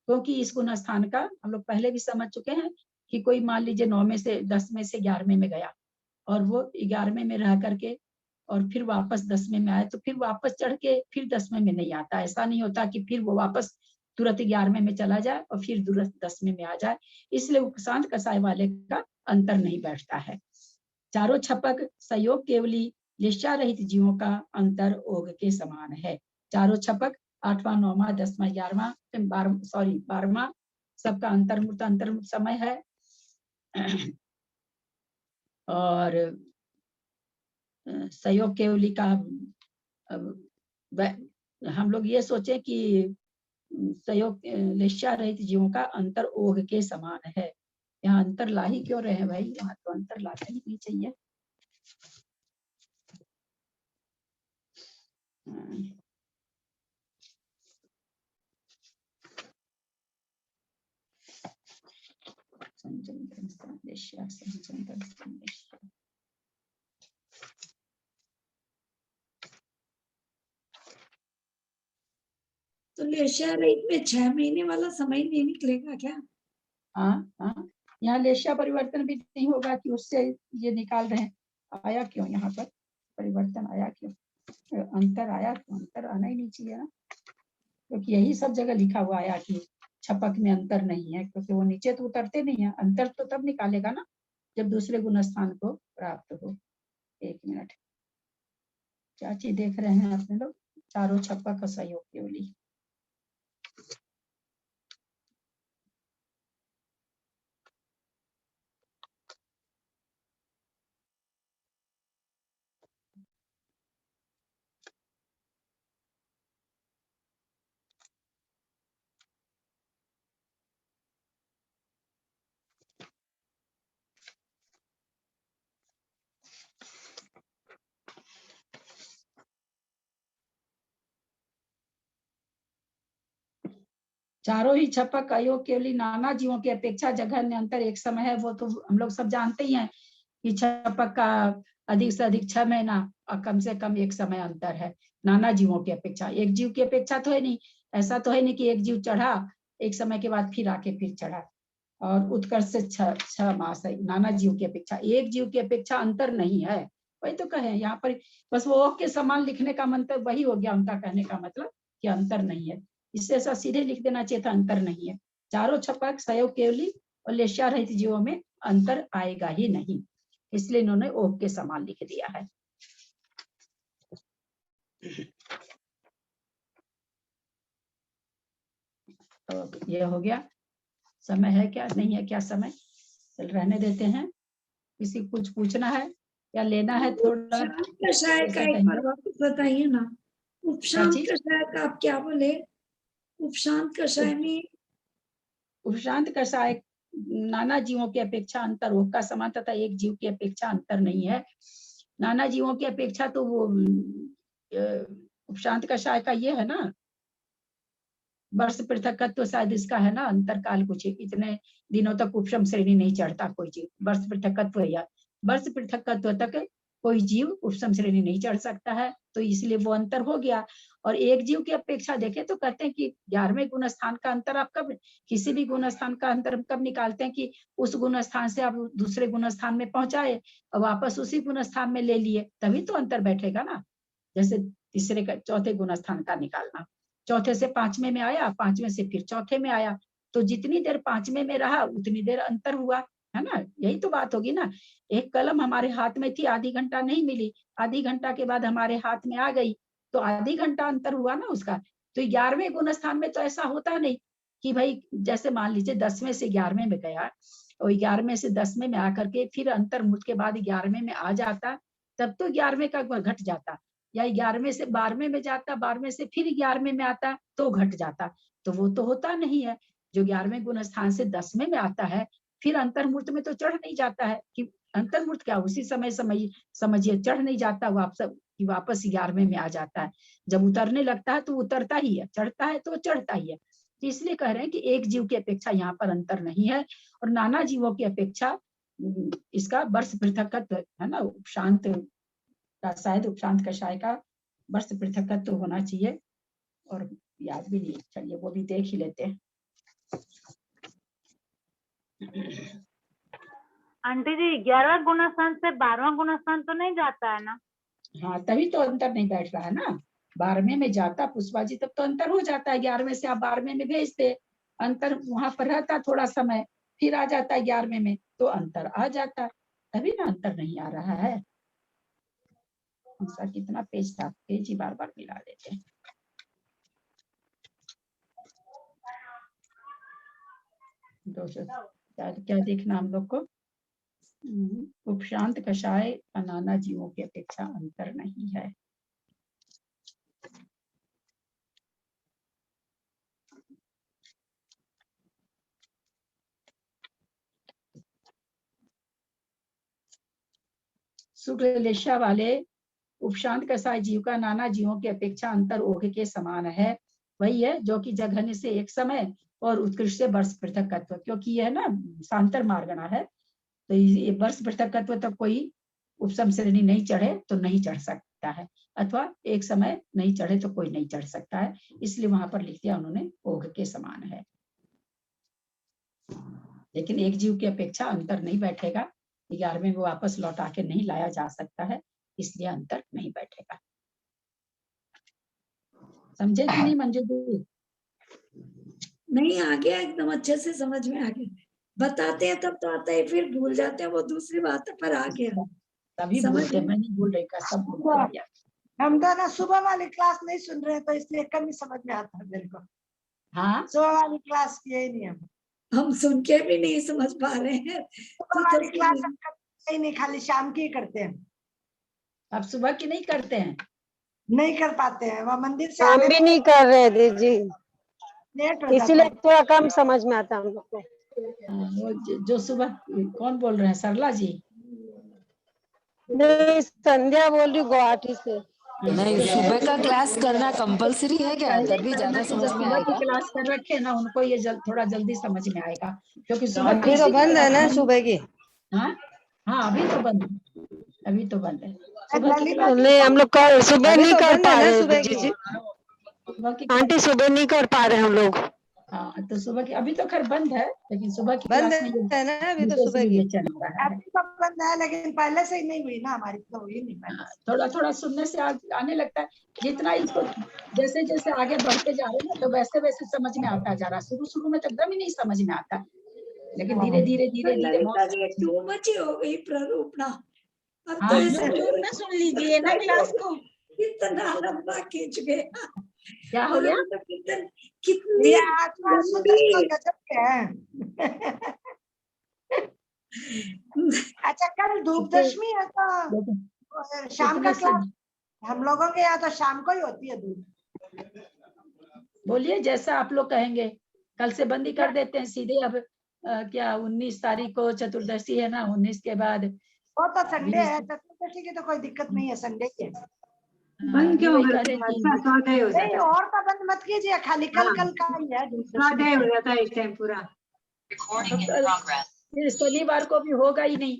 A: क्योंकि इस गुण स्थान का हम लोग पहले भी समझ चुके हैं कि कोई मान लीजिए 9 में से 10 में से 11वें में गया, और वो 11वें में रह करके और फिर वापस 10वें में आए, तो फिर वापस चढ़ के फिर 10वें में नहीं आता। ऐसा नहीं होता कि फिर वो वापस तुरंत 11वें में चला जाए और फिर तुरंत 10वें में आ जाए, इसलिए उपशांत कषाय वाले का अंतर नहीं बैठता है। चारों छपक सहयोग केवली निश्चा रहित जीवों का अंतर ओग के समान है। चारों छपक 8वां 9वां 10वां 11वां 12वां सबका अंतर्मुक्त समय है। और सहयोग केवली का हम लोग ये सोचे कि सहयोग निश्चा रहित जीवों का अंतर ओग के समान है। यहाँ अंतर ला ही क्यों रहे हैं भाई, यहाँ तो अंतर लाना ही नहीं चाहिए।
F: तो लेशिया रहित में 6 महीने वाला समय नहीं निकलेगा क्या?
A: हाँ हाँ, यहाँ लेशिया परिवर्तन भी नहीं होगा कि उससे ये निकाल रहे हैं। आया क्यों यहाँ पर परिवर्तन, आया क्यों, अंतर आया क्यों? अंतर आना ही नहीं चाहिए ना, क्योंकि यही सब जगह लिखा हुआ आया कि छपक में अंतर नहीं है, क्योंकि वो नीचे तो उतरते नहीं है। अंतर तो तब निकालेगा ना जब दूसरे गुण स्थान को प्राप्त हो। 1 मिनट, क्या चीज देख रहे हैं अपने लोग? चारों छपक का सहयोग केवली। चारों ही छपक अयोग केवली नाना जीवों की अपेक्षा जघन्य अंतर एक समय है। वो तो हम लोग सब जानते ही हैं कि छपक का अधिक से अधिक 6 महीना और कम से कम 1 समय अंतर है नाना जीवों की अपेक्षा। एक जीव की अपेक्षा तो है नहीं, ऐसा तो है नहीं कि एक जीव चढ़ा एक समय के बाद फिर आके फिर चढ़ा, और उत्कर्ष से 6 मास है। नाना जीव की अपेक्षा, एक जीव की अपेक्षा अंतर नहीं है। वही तो कहे यहाँ पर, बस वो के समान लिखने का मतलब वही हो गया उनका कहने का मतलब कि अंतर नहीं है। इससे ऐसा सीधे लिख देना चाहिए था अंतर नहीं है। चारों छपक सहयोग केवली और लेशिया रहित जीवों में अंतर आएगा ही नहीं, इसलिए इन्होंने ओग के समान लिख दिया है। तो ये हो गया। समय है क्या, नहीं है क्या समय? चल रहने देते हैं। किसी कुछ पूछना है या लेना है थोड़ा?
F: कषाय का एक बार वापस बताइए ना। उपशांत कषाय का आप क्या बोले? उपशांत कषाय में,
A: उपशांत कषाय नाना जीवों की अपेक्षा अंतर ओग का समान तथा एक जीव की अपेक्षा अंतर नहीं है। नाना जीवों की अपेक्षा तो वो उपशांत कषाय का ये है ना, वर्ष पृथकत्व शायद इसका है ना, अंतर काल कुछ इतने दिनों तक उपशम श्रेणी नहीं चढ़ता कोई जीव। वर्ष पृथकत्व या वर्ष पृथकत्व तक कोई जीव उपशम श्रेणी नहीं चढ़ सकता है, तो इसलिए वो अंतर हो गया। और एक जीव की अपेक्षा देखें तो कहते हैं कि 11वें गुण स्थान का अंतर आप कब, किसी भी गुण स्थान का अंतर कब निकालते हैं कि उस गुण स्थान से आप दूसरे गुण स्थान में पहुंचाए और वापस उसी गुण स्थान में ले लिए, तभी तो अंतर बैठेगा ना। जैसे तीसरे का चौथे गुण स्थान का निकालना। चौथे से पांचवें में आया, पांचवें से फिर चौथे में आया, तो जितनी देर पांचवें में रहा उतनी देर अंतर हुआ, है ना, यही तो बात होगी ना। एक कलम हमारे हाथ में थी, आधी घंटा नहीं मिली, आधी घंटा के बाद हमारे हाथ में आ गई, तो आधी घंटा अंतर हुआ ना उसका। तो 11वें गुण स्थान में तो ऐसा होता नहीं कि भाई जैसे मान लीजिए 10वें से 11वें में गया और 11वें से 10वें में आकर के फिर अंतर मुठ के बाद 11वें में आ जाता, तब तो 11वें का घट जाता, या 11वें से 12वें में जाता, 12वें से फिर 11वें में आता तो घट जाता। तो वो तो होता नहीं है। जो 11वें गुण स्थान से 10वें में आता है फिर अंतर्मूर्त में तो चढ़ नहीं जाता है कि अंतर्मूर्त क्या उसी समय समझिए चढ़ नहीं जाता, वापस 11वें में आ जाता है। जब उतरने लगता है तो उतरता ही है, चढ़ता है तो चढ़ता ही है। इसलिए कह रहे हैं कि एक जीव की अपेक्षा यहाँ पर अंतर नहीं है, और नाना जीवों की अपेक्षा इसका वर्ष पृथकत्व है ना, उपशांत का शायद उपशांत कषाय का वर्ष पृथकत्व होना चाहिए, और याद भी नहीं, चलिए वो भी देख ही लेते हैं।
H: आंटी जी 11वां गुणस्थान से 12वां गुणस्थान तो नहीं जाता है ना?
A: हाँ तभी तो अंतर नहीं बैठ रहा है ना। 12वें में जाता पुष्पा जी तब तो अंतर हो जाता है, 11वें से आप 12वें में भेजते, अंतर वहां पर रहता थोड़ा समय, फिर आ जाता है 11वें में तो अंतर आ जाता, तभी ना अंतर नहीं आ रहा है। ऐसा कितना पेज था, पेज ही बार बार मिला देते हैं। क्या देखना हम लोग को, उपशांत कषाय का नाना जीवों की अपेक्षा अंतर नहीं है। शुक्ल लेशा वाले उपशांत कषाय जीव का नाना जीवों की अपेक्षा अंतर ओघ के समान है। वही है जो कि जघन्य से एक समय और उत्कृष्ट से वर्ष पृथकत्व, क्योंकि यह ना सांतर मार्गना है, तो ये वर्ष पृथकत्व तक कोई उपसम श्रेणी नहीं चढ़े तो नहीं चढ़ सकता है, अथवा एक समय नहीं चढ़े तो कोई नहीं चढ़ सकता है, इसलिए वहां पर लिख दिया उन्होंने ओघ के समान है। लेकिन एक जीव की अपेक्षा अंतर नहीं बैठेगा, 11वें में वापस लौटा के नहीं लाया जा सकता है, इसलिए अंतर नहीं बैठेगा। समझे कि नहीं मंजू दी?
F: नहीं आ गया, एकदम अच्छे से समझ में आ गया। बताते हैं तब तो आता है, फिर भूल जाते हैं, वो दूसरी बात है, पर आ गया
A: तभी भूलते, मैं नहीं भूल रही का सब भूल गया।
E: हम तो ना सुबह वाली क्लास नहीं सुन रहे तो इसलिए कम ही समझ में आता है मेरे को।
A: हाँ
E: सुबह वाली क्लास किए नहीं
F: हम सुन के भी नहीं समझ पा रहे हैं।
E: सुबह वाली क्लास हम करते ही नहीं, खाली शाम की करते हैं।
A: अब सुबह की नहीं करते हैं?
E: नहीं कर पाते हैं, वह मंदिर से
M: हम भी नहीं कर रहे दीदी,
E: लेट हो
M: इसीलिए थोड़ा कम समझ में आता है हम लोग को।
A: जो सुबह कौन बोल रहे हैं, सरला जी?
M: नहीं संध्या बोल रही गुवाहाटी से।
N: नहीं, सुबह का क्लास करना कंपलसरी है क्या? तभी ज्यादा समझ में
A: सुबह की
N: आएगा।
A: क्लास कर रखे ना, उनको ये थोड़ा जल्दी समझ में आएगा, क्योंकि सुबह
M: अभी तो बंद है ना सुबह की।
A: हाँ अभी तो बंद है, अभी तो बंद है सुबह की
M: नहीं, हम लोग सुबह नहीं कर पा रहे जी, आंटी सुबह नहीं कर पा रहे हम लोग।
A: हाँ तो सुबह की अभी तो खैर बंद है, लेकिन सुबह की
M: बंद
A: क्लास में
M: है ना अभी तो सुबह की।
A: चल रहा है।
E: अभी तो बंद है, लेकिन पहले से ही नहीं हुई ना, हमारी तो हुई नहीं पहले।
A: थोड़ा थोड़ा सुनने से आने लगता है, जितना इसको जैसे जैसे आगे बढ़ते जा रहे हैं ना तो वैसे वैसे समझ में आता जा रहा है। शुरू शुरू में तो एकदम ही नहीं समझ में आता, लेकिन धीरे धीरे धीरे धीरे
F: टू मच हो गई प्ररूपणा। अब
A: हाँ,
F: तो ऐसे
B: जोर में सुन लीजिए ना क्लास को।
F: कितना लंबा खींच गया।
A: क्या हो गया?
F: तो कितनी
E: ये आसपास तो गजब के हैं। अच्छा कल धूप दशमी है तो शाम का क्लास हम लोगों के यहाँ तो शाम को ही होती है धूप।
A: बोलिए जैसा आप लोग कहेंगे, कल से बंदी कर देते हैं सीधे। अब क्या 19 तारीख को चतुर्दशी है ना, 19 के बाद
E: वो तो संडे है, चतुर्दशी की तो कोई दिक्कत नहीं है, संडे की है।
O: बंद क्यों
A: वही
O: कर
A: कह रहे हैं
O: अच्छा स्वाध्याय हो
E: नहीं
O: जाता
E: और तो बंद मत कीजिए, खाली कल कल का ही है
O: स्वाध्याय हो जाता है इस टाइम पूरा।
A: फिर शनिवार को भी होगा ही नहीं।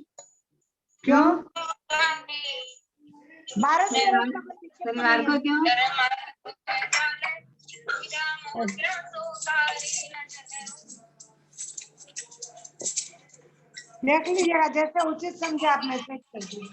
E: क्यों? 12
O: शनिवार को क्यों?
E: देख लीजिएगा, जैसे उचित समझे आप मैसेज कर दीजिए।